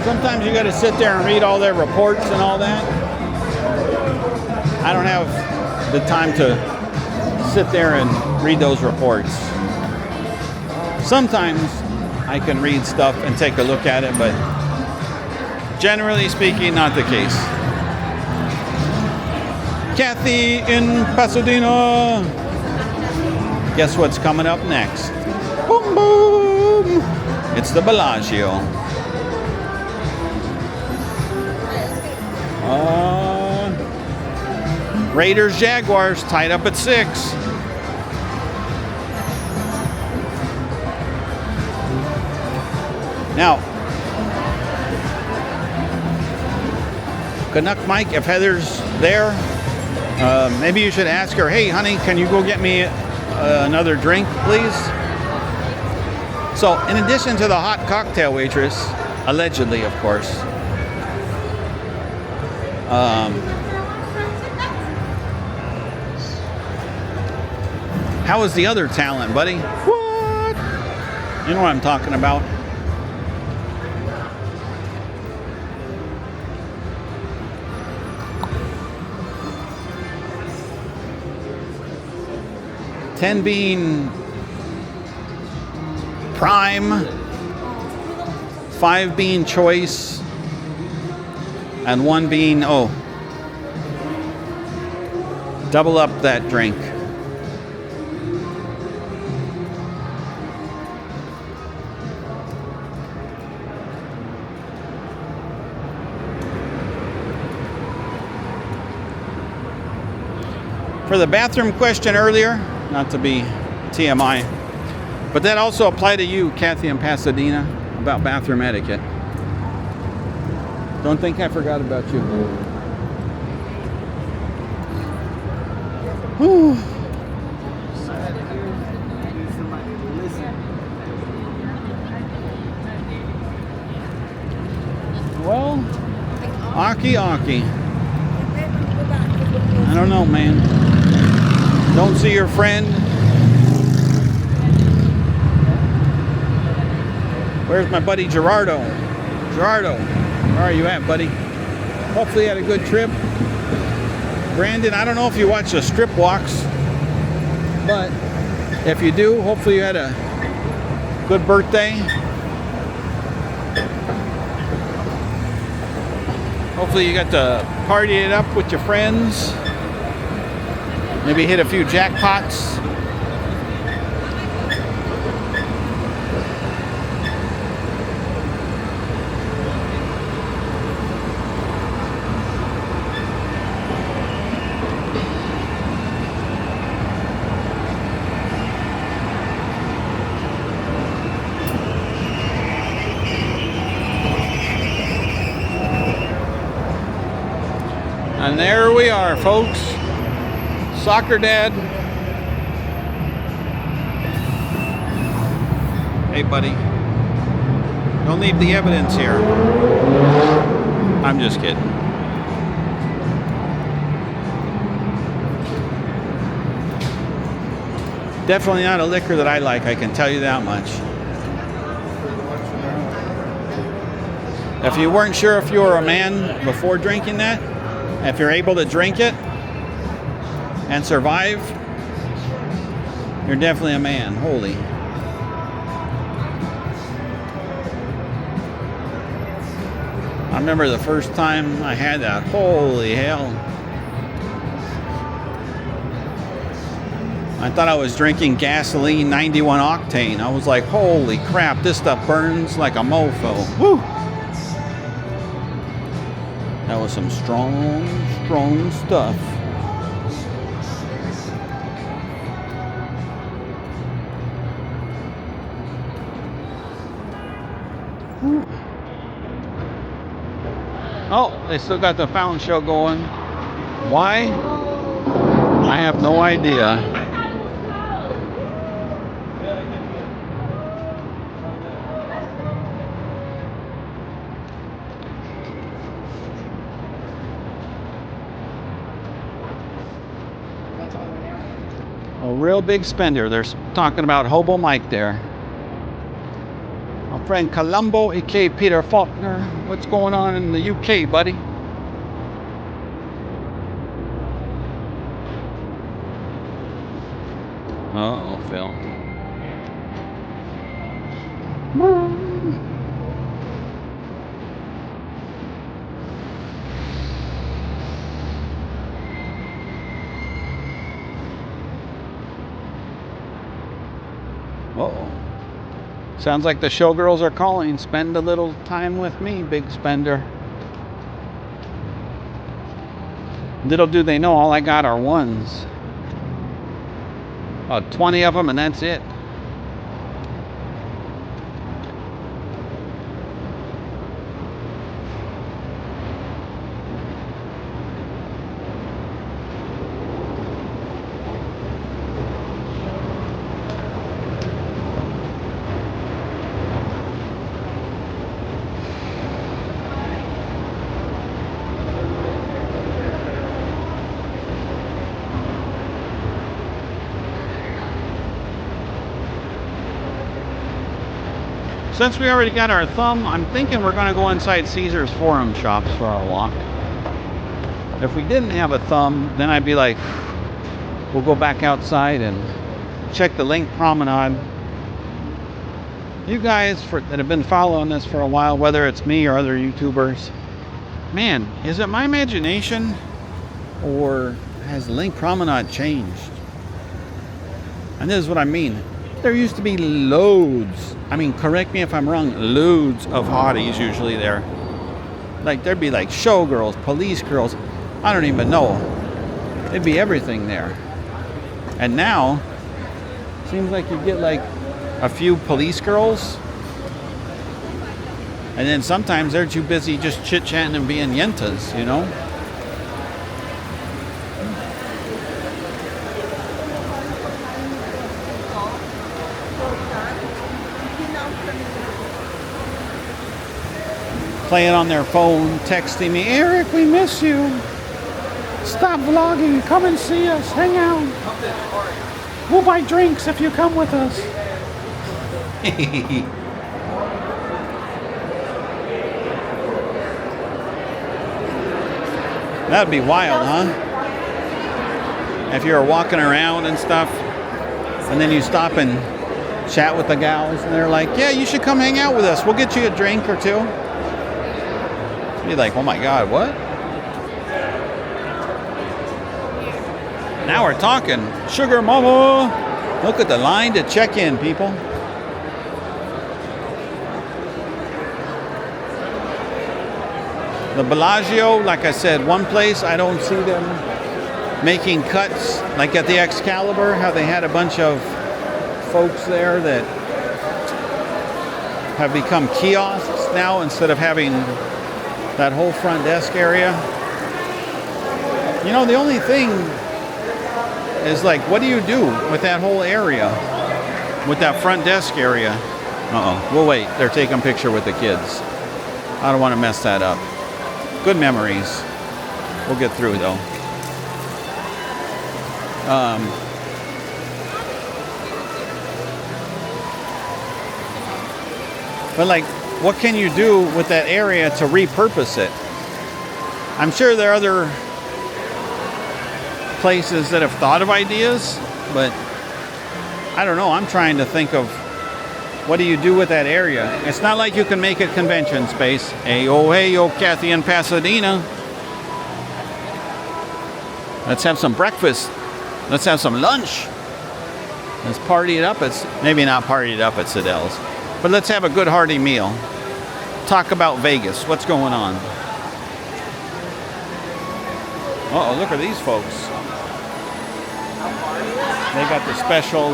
sometimes you got to sit there and read all their reports and all that. I don't have the time to sit there and read those reports. Sometimes I can read stuff and take a look at it, but generally speaking, not the case. Kathy in Pasadena. Guess what's coming up next? Boom, boom. It's the Bellagio. Raiders, Jaguars tied up at 6. Now, Canuck Mike, if Heather's there, maybe you should ask her, hey, honey, can you go get me another drink, please? So, in addition to the hot cocktail waitress, allegedly, of course, how is the other talent, buddy? What? You know what I'm talking about. 10 being prime, 5 being choice, and 1 being, oh, double up that drink. For the bathroom question earlier, not to be TMI, but that also applied to you, Kathy in Pasadena, about bathroom etiquette. Don't think I forgot about you. Whew. Well, Aki. I don't know, man. Don't see your friend. Where's my buddy Gerardo? Gerardo, where are you at, buddy? Hopefully you had a good trip. Brandon, I don't know if you watch the strip walks, but if you do, hopefully you had a good birthday. Hopefully you got to party it up with your friends. Maybe hit a few jackpots. And there we are, folks. Soccer dad. Hey, buddy. Don't leave the evidence here. I'm just kidding. Definitely not a liquor that I like, I can tell you that much. If you weren't sure if you were a man before drinking that, if you're able to drink it and survive, you're definitely a man. Holy. I remember the first time I had that. Holy hell. I thought I was drinking gasoline 91 octane. I was like, holy crap, this stuff burns like a mofo. Woo! That was some strong stuff. Whew. Oh, they still got the fountain show going. Why? I have no idea. A real big spender. They're talking about Hobo Mike there. My friend Columbo, aka Peter Faulkner. What's going on in the UK, buddy? Uh-oh, Phil. Uh-oh. Sounds like the Showgirls are calling. Spend a little time with me, big spender. Little do they know, all I got are ones. About 20 of them and that's it. Since we already got our thumb, I'm thinking we're going to go inside Caesar's Forum Shops for our walk. If we didn't have a thumb, then I'd be like, we'll go back outside and check the Link Promenade. You guys that have been following this for a while, whether it's me or other YouTubers, man, is it my imagination or has Link Promenade changed? And this is what I mean. There used to be loads, I mean, correct me if I'm wrong, loads of hotties usually there. Like, there'd be like showgirls, police girls, I don't even know. It'd be everything there. And now, seems like you get like a few police girls, and then sometimes they're too busy just chit-chatting and being yentas, you know? Playing on their phone, texting me, Eric, we miss you. Stop vlogging, come and see us, hang out. We'll buy drinks if you come with us. That'd be wild, huh? If you were walking around and stuff, and then you stop and chat with the gals, and they're like, yeah, you should come hang out with us. We'll get you a drink or two. You'd be like, oh my God, what? Now we're talking. Sugar mama. Look at the line to check in, people. The Bellagio, like I said, one place I don't see them making cuts, like at the Excalibur, how they had a bunch of folks there that have become kiosks now instead of having that whole front desk area. You know, the only thing is, like, what do you do with that whole area, with that front desk area? Uh-oh, we'll wait. They're taking a picture with the kids. I don't want to mess that up. Good memories. We'll get through, though. But, like, what can you do with that area to repurpose it? I'm sure there are other places that have thought of ideas, but I don't know. I'm trying to think of what do you do with that area. It's not like you can make a convention space. Hey, yo, Kathy in Pasadena. Let's have some breakfast. Let's have some lunch. Let's party it up. It's maybe not party it up at Siddell's, but let's have a good hearty meal. Talk about Vegas. What's going on? Uh-oh, look at these folks. They got the special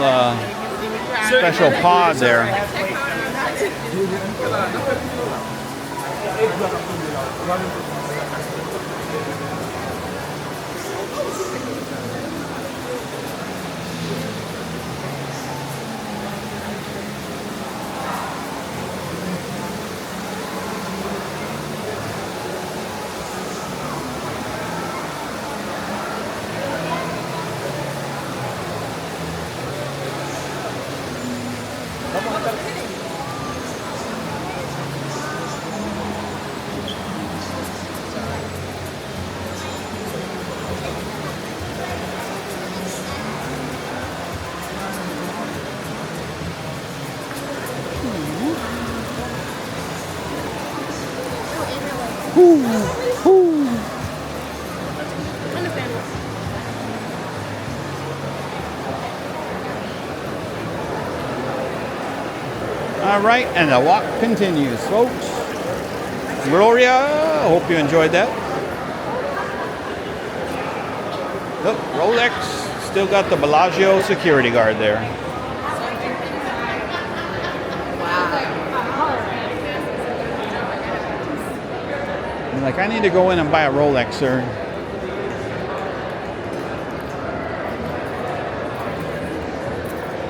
pod there. All right, and the walk continues, folks. Gloria, hope you enjoyed that. Look, Rolex still got the Bellagio security guard there. I'm like, I need to go in and buy a Rolex, sir.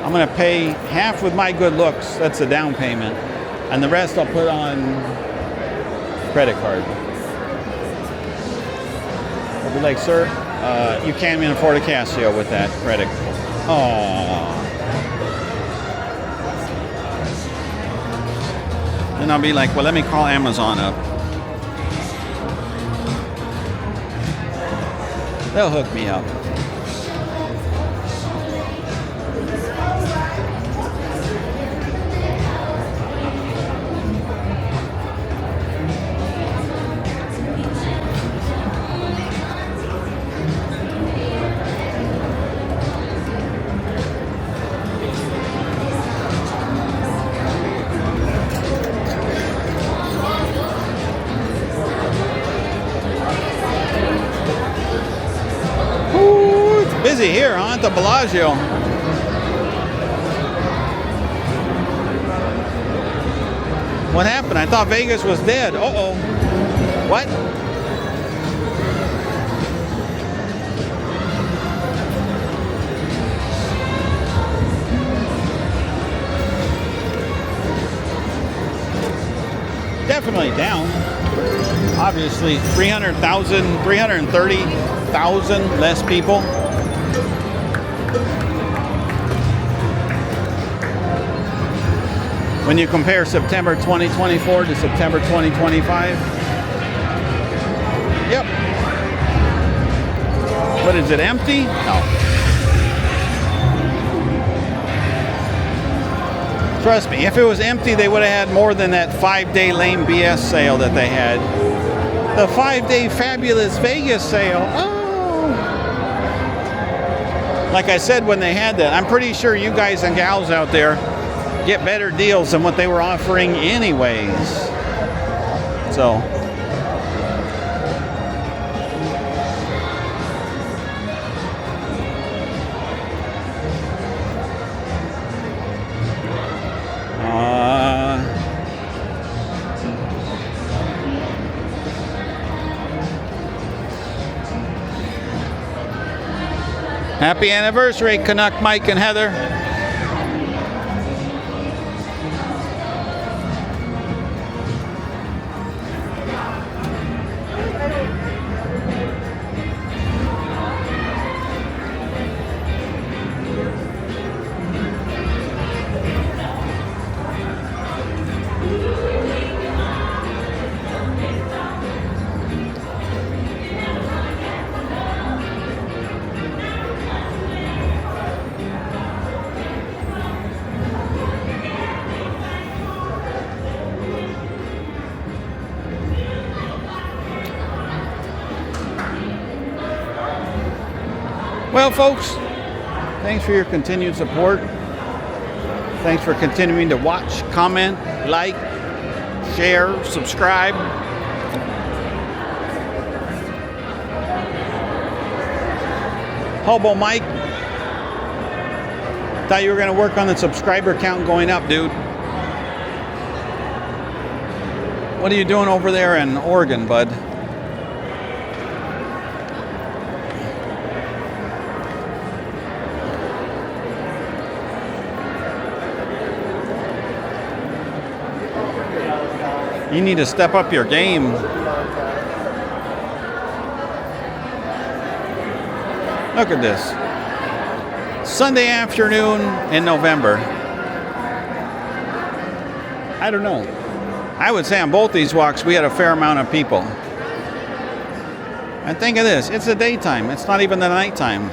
I'm going to pay half with my good looks. That's the down payment. And the rest I'll put on credit card. I'll be like, sir, you can't even afford a Casio with that credit. Aww. Then I'll be like, well, let me call Amazon up. They'll hook me up. busy here, huh? At the Bellagio. What happened? I thought Vegas was dead. Uh-oh. What? Definitely down. Obviously, 300,000, 330,000 less people. When you compare September 2024 to September 2025. Yep. What is it, empty? No. Trust me, if it was empty, they would have had more than that 5-day lame BS sale that they had. The 5-day fabulous Vegas sale. Oh. Like I said when they had that, I'm pretty sure you guys and gals out there get better deals than what they were offering anyways. So. Happy anniversary, Canuck Mike and Heather. Well, folks, thanks for your continued support. Thanks for continuing to watch, comment, like, share, subscribe. Hobo Mike, thought you were going to work on the subscriber count going up, dude. What are you doing over there in Oregon, bud? You need to step up your game. Look at this. Sunday afternoon in November. I don't know. I would say on both these walks we had a fair amount of people. And think of this. It's the daytime. It's not even the nighttime.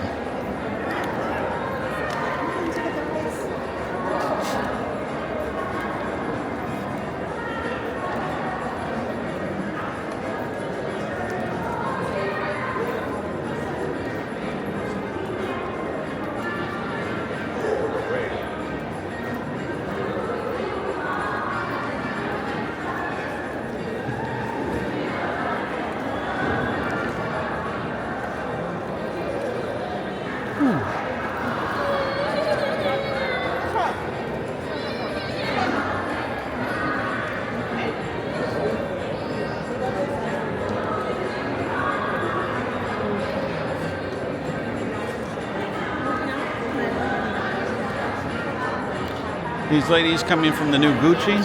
These ladies coming from the new Gucci.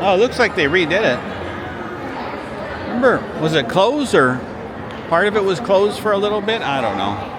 Oh, it looks like they redid it. Remember, was it closed or part of it was closed for a little bit? I don't know.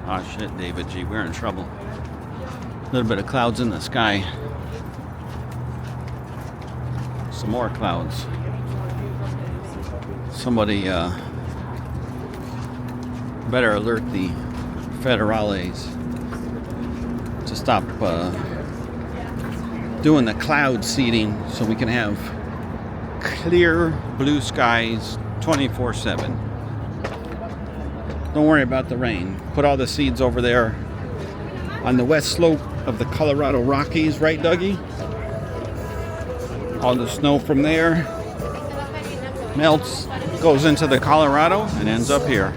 Oh shit, David G, we're in trouble. little bit of clouds in the sky. Some more clouds. Somebody better alert the federales to stop doing the cloud seeding so we can have clear blue skies 24/7. Don't worry about the rain. Put all the seeds over there on the west slope of the Colorado Rockies, right, Dougie? All the snow from there melts, goes into the Colorado, and ends up here.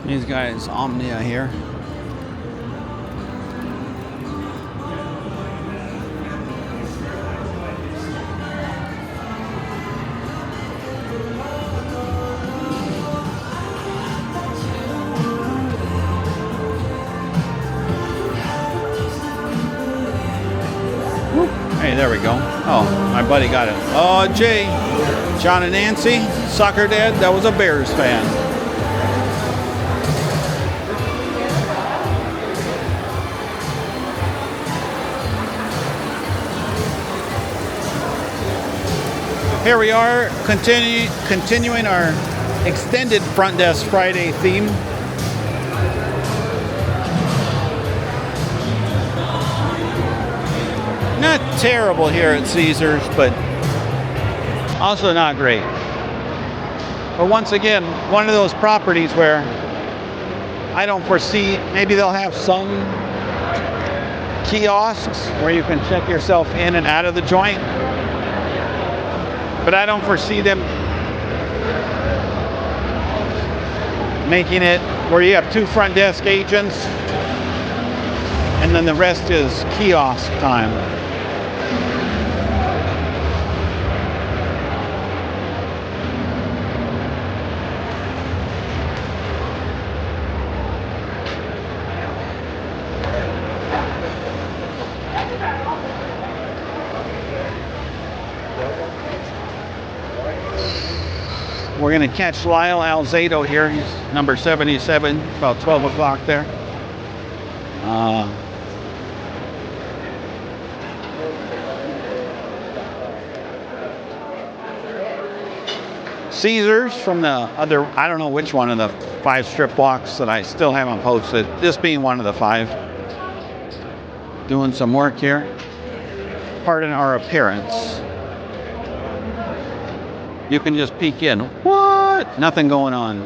These guys, Omnia here. Hey, there we go. Oh, my buddy got it. Oh, Jay, John and Nancy, soccer dad, that was a Bears fan. Here we are, continuing our extended Front Desk Friday theme. Not terrible here at Caesars, but also not great. But once again, one of those properties where I don't foresee, maybe they'll have some kiosks where you can check yourself in and out of the joint. But I don't foresee them making it where you have 2 front desk agents and then the rest is kiosk time. We're going to catch Lyle Alzado here. He's number 77, about 12 o'clock there. Caesars from the other, I don't know which one of the 5 strip walks that I still haven't posted. This being one of the 5. Doing some work here. Pardon our appearance. You can just peek in. What? Nothing going on.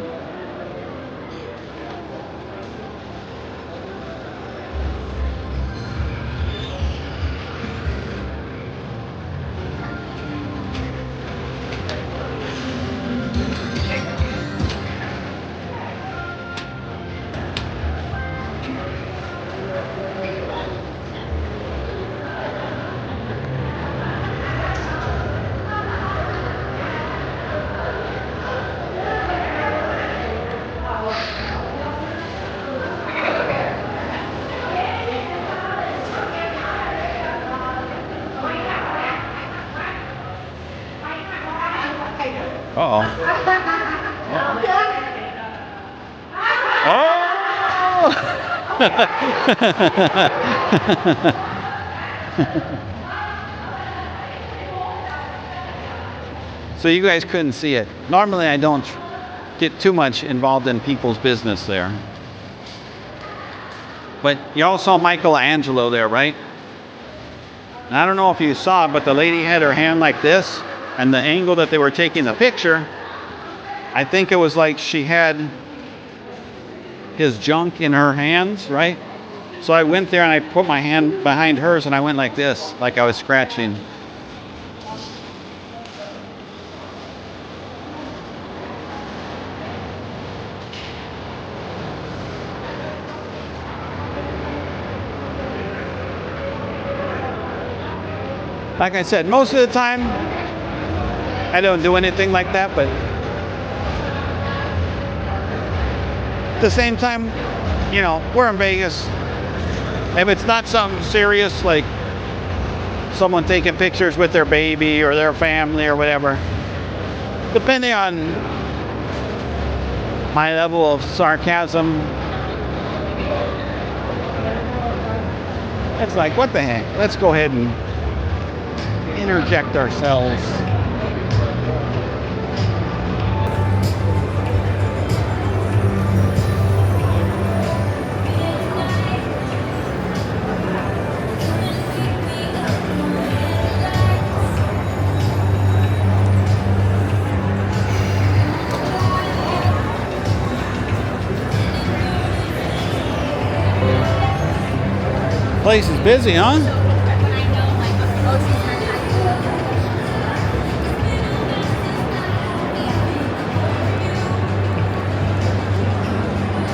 Uh-oh. Oh! So you guys couldn't see it. Normally I don't get too much involved in people's business there. But you all saw Michelangelo there, right? And I don't know if you saw it, but the lady had her hand like this, and the angle that they were taking the picture, I think it was like she had his junk in her hands, right? So I went there and I put my hand behind hers and I went like this, like I was scratching. Like I said, most of the time, I don't do anything like that, but at the same time, you know, we're in Vegas. If it's not something serious, like someone taking pictures with their baby or their family or whatever, depending on my level of sarcasm, it's like, what the heck? Let's go ahead and interject ourselves. Place is busy, huh?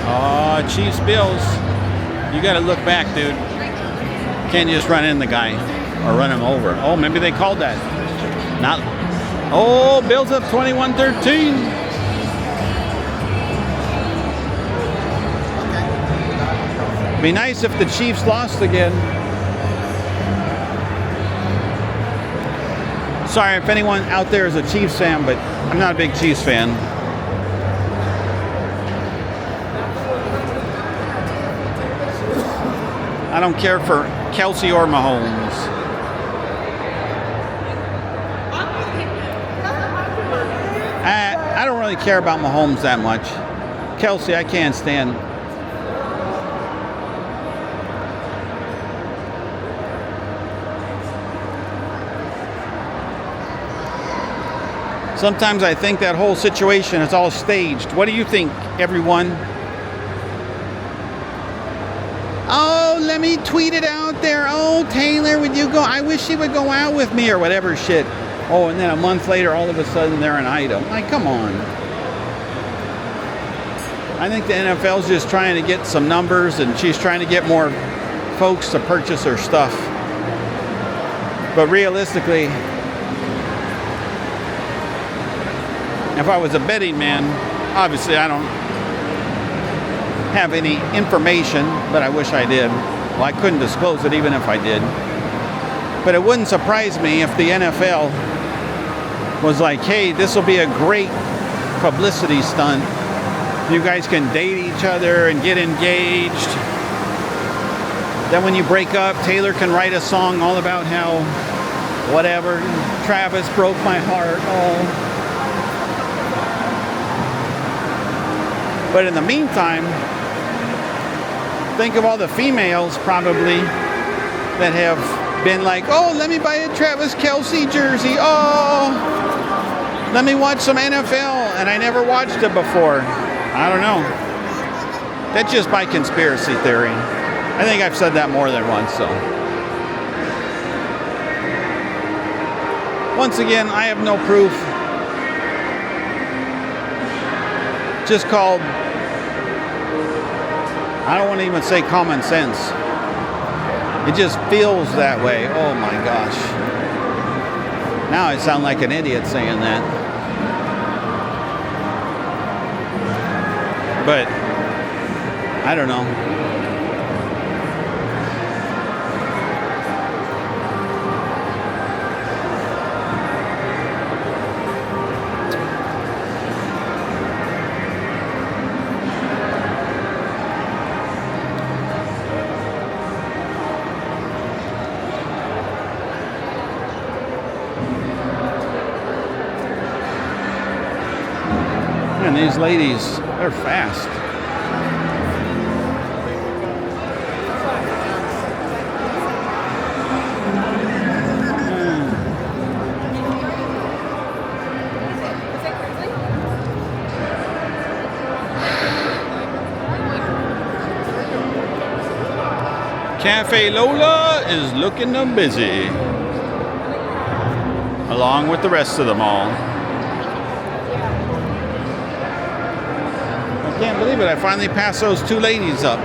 Oh, Chiefs Bills. You got to look back, dude. Can't just run in the guy or run him over. Oh, maybe they called that. Not. Oh, Bills up 21-13. Be nice if the Chiefs lost again. Sorry if anyone out there is a Chiefs fan, but I'm not a big Chiefs fan. I don't care for Kelsey or Mahomes. I don't really care about Mahomes that much. Kelsey, I can't stand. Sometimes I think that whole situation is all staged. What do you think, everyone? Oh, let me tweet it out there. Oh, Taylor, would you go? I wish she would go out with me or whatever shit. Oh, and then a month later, all of a sudden, they're an item. Like, come on. I think the NFL's just trying to get some numbers, and she's trying to get more folks to purchase her stuff. But realistically, if I was a betting man, obviously I don't have any information, but I wish I did. Well, I couldn't disclose it even if I did. But it wouldn't surprise me if the NFL was like, hey, this will be a great publicity stunt. You guys can date each other and get engaged. Then when you break up, Taylor can write a song all about how, whatever, Travis broke my heart. Oh. But in the meantime, think of all the females probably that have been like, oh, let me buy a Travis Kelce jersey. Oh, let me watch some NFL. And I never watched it before. I don't know. That's just my conspiracy theory. I think I've said that more than once, so. Once again, I have no proof. Just called, I don't want to even say common sense. It just feels that way. Oh my gosh. Now I sound like an idiot saying that. But I don't know. these ladies. They're fast. Cafe Lola is looking busy, along with the rest of them all. I can't believe it. I finally passed those two ladies up.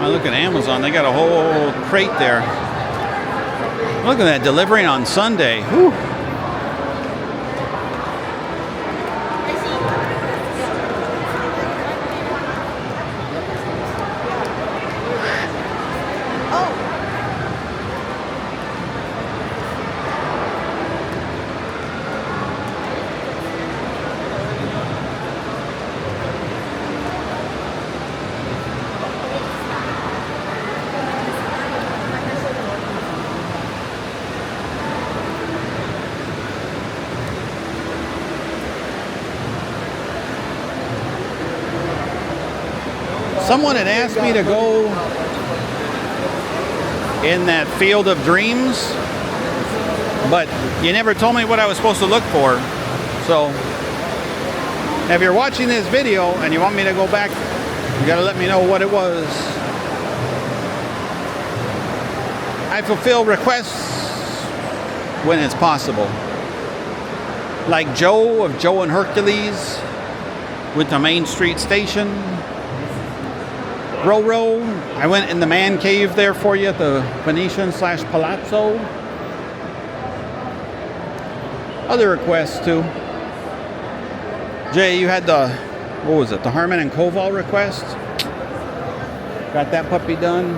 I look at Amazon. They got a whole crate there. Look at that, delivering on Sunday. Whew. Someone had asked me to go in that Field of Dreams, but you never told me what I was supposed to look for. So if you're watching this video and you want me to go back, you gotta let me know what it was. I fulfill requests when it's possible. Like Joe of Joe and Hercules with the Main Street Station. Roro, I went in the man cave there for you at the Venetian/Palazzo. Other requests too. Jay, you had the, what was it, the Harmon and Koval request? Got that puppy done.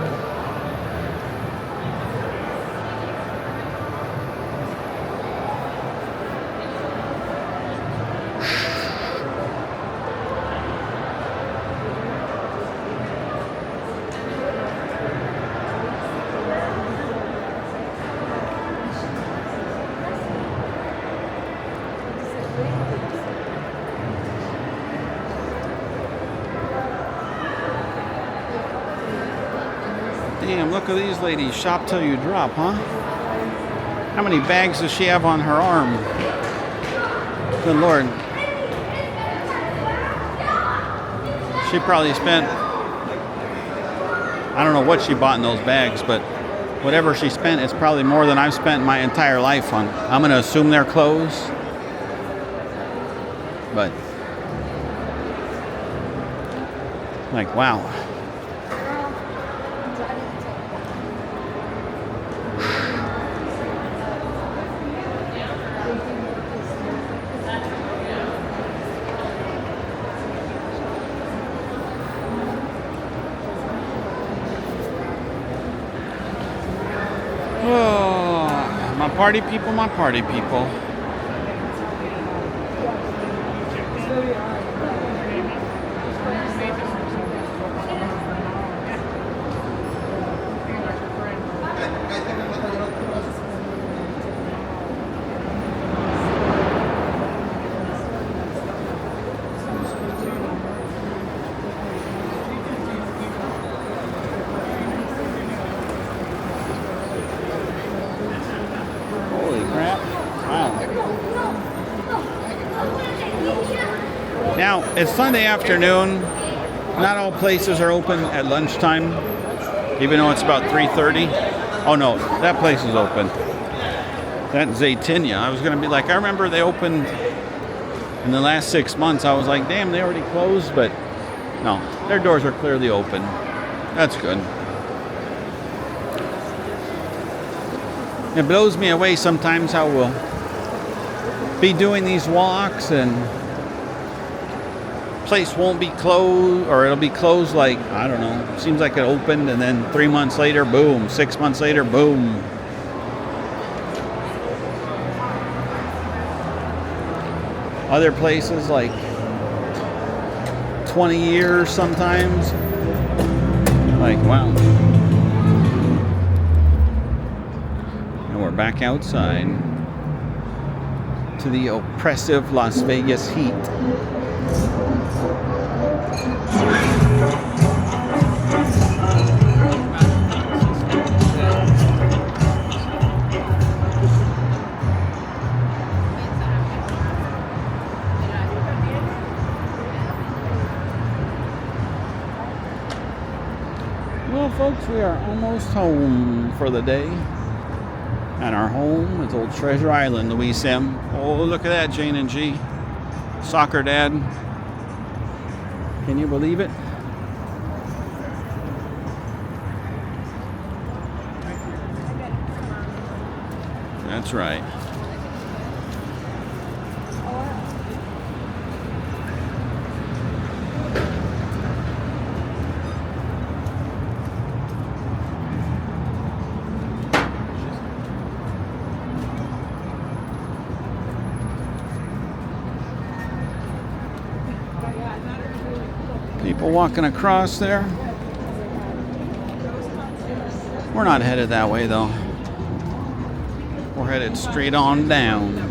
Damn, look at these ladies. Shop till you drop, huh? How many bags does she have on her arm? Good Lord. She probably spent, I don't know what she bought in those bags, but whatever she spent, it's probably more than I've spent my entire life on. I'm going to assume they're clothes. But, like, wow. Oh, my party people, my party people. Now, it's Sunday afternoon. Not all places are open at lunchtime, even though it's about 3:30. Oh no, that place is open. That's Zaytinya. I was going to be like, I remember they opened in the last 6 months. I was like, damn, they already closed, but no, their doors are clearly open. That's good. It blows me away sometimes how we'll be doing these walks and place won't be closed, or it'll be closed like, I don't know, seems like it opened and then 3 months later, boom, 6 months later, boom. Other places like 20 years sometimes. Like, wow. And we're back outside to the oppressive Las Vegas heat. Well, folks, we are almost home for the day. And our home is old Treasure Island, Louise M. Oh, look at that, Jane and G. Soccer dad. Can you believe it? That's right. People walking across there. We're not headed that way though. We're headed straight on down.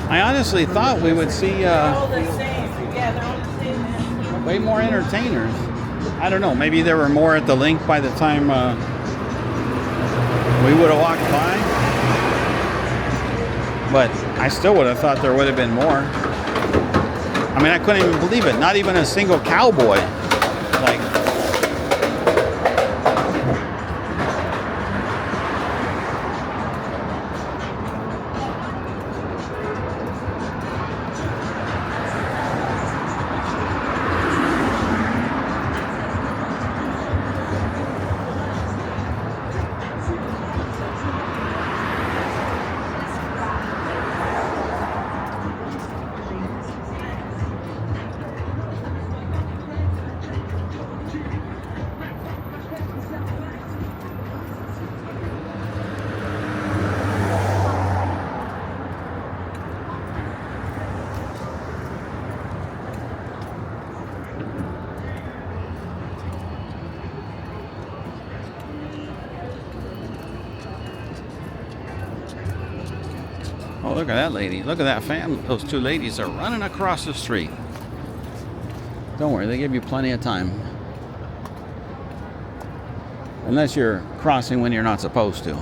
I honestly thought we would see way more entertainers. I don't know, maybe there were more at the link by the time we would have walked by. But I still would have thought there would have been more. I mean, I couldn't even believe it. Not even a single cowboy. Like, oh, look at that lady. Look at that family. Those two ladies are running across the street. Don't worry, they give you plenty of time. Unless you're crossing when you're not supposed to.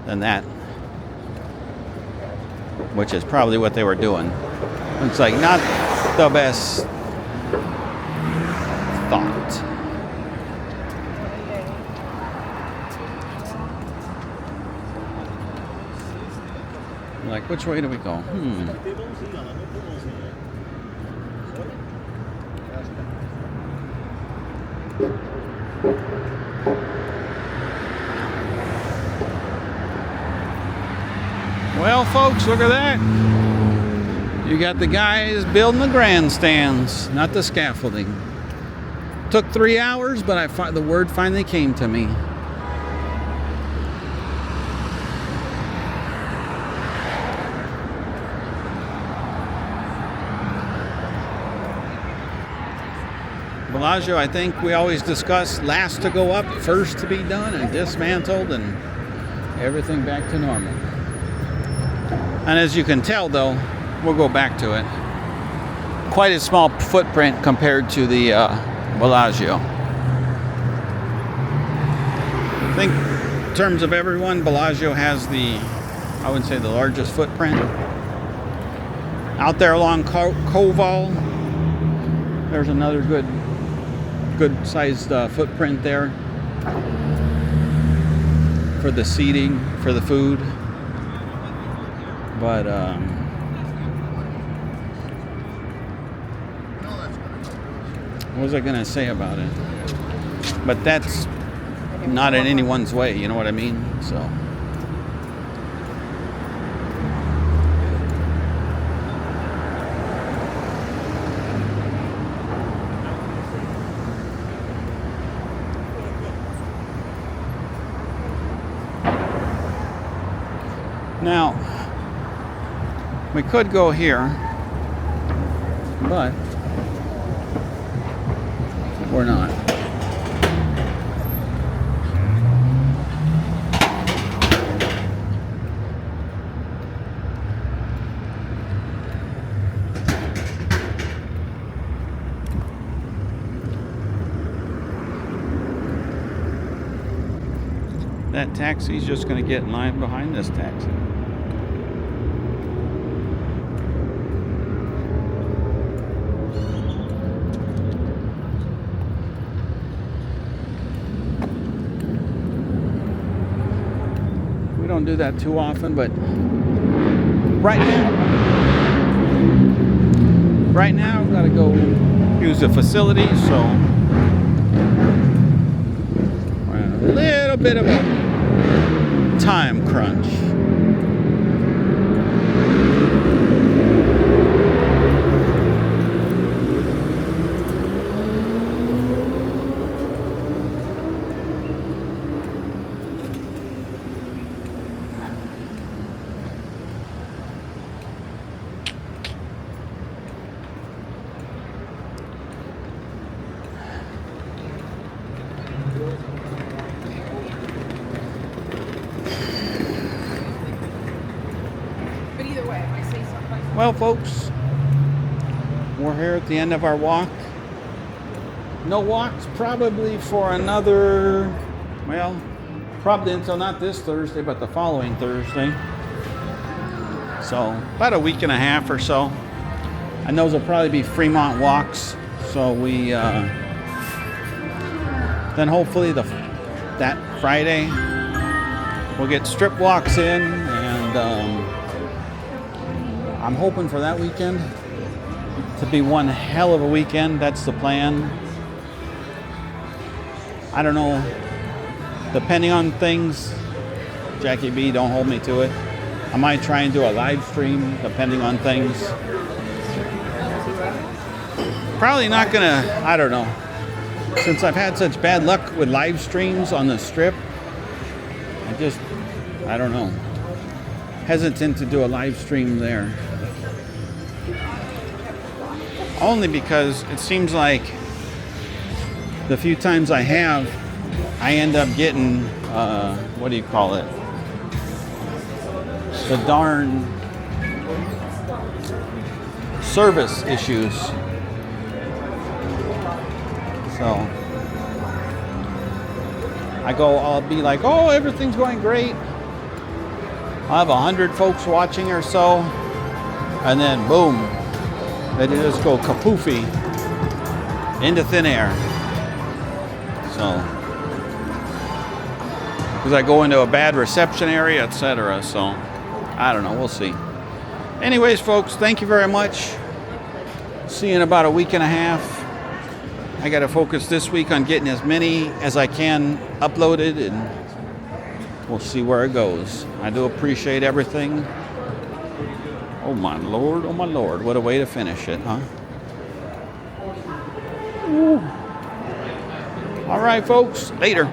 Then that. Which is probably what they were doing. It's like not the best thought. Like, which way do we go? Well, folks, look at that. You got the guys building the grandstands, not the scaffolding. Took 3 hours, but the word finally came to me. Bellagio, I think we always discuss last to go up, first to be done and dismantled, and everything back to normal. And as you can tell, though, we'll go back to it. Quite a small footprint compared to the Bellagio. I think in terms of everyone, Bellagio has I wouldn't say the largest footprint. Out there along Koval, there's another good sized footprint there for the seating, for the food. But what was I gonna say about it? But that's not in anyone's way, you know what I mean? So now we could go here, but we're not. That taxi's just going to get in line behind this taxi. Don't do that too often, but right now I've got to go use the facility, so we're in a little bit of a time crunch. Well, folks, we're here at the end of our walk. No walks probably for another, well, probably until not this Thursday, but the following Thursday. So about a week and a half or so. And those will probably be Fremont walks. So we, then hopefully that Friday, we'll get strip walks in, and I'm hoping for that weekend to be one hell of a weekend. That's the plan. I don't know. Depending on things, Jackie B, don't hold me to it. I might try and do a live stream, depending on things. Probably not gonna, I don't know. Since I've had such bad luck with live streams on the strip, I don't know. Hesitant to do a live stream there. Only because it seems like the few times I have, I end up getting, what do you call it? The darn service issues. So I'll be like, oh, everything's going great. I'll have 100 folks watching or so, and then boom, they just go kapoofy into thin air. So, because I go into a bad reception area, etc. So, I don't know, we'll see. Anyways, folks, thank you very much. See you in about a week and a half. I got to focus this week on getting as many as I can uploaded, and we'll see where it goes. I do appreciate everything. Oh my Lord, what a way to finish it, huh? Ooh. All right, folks, later.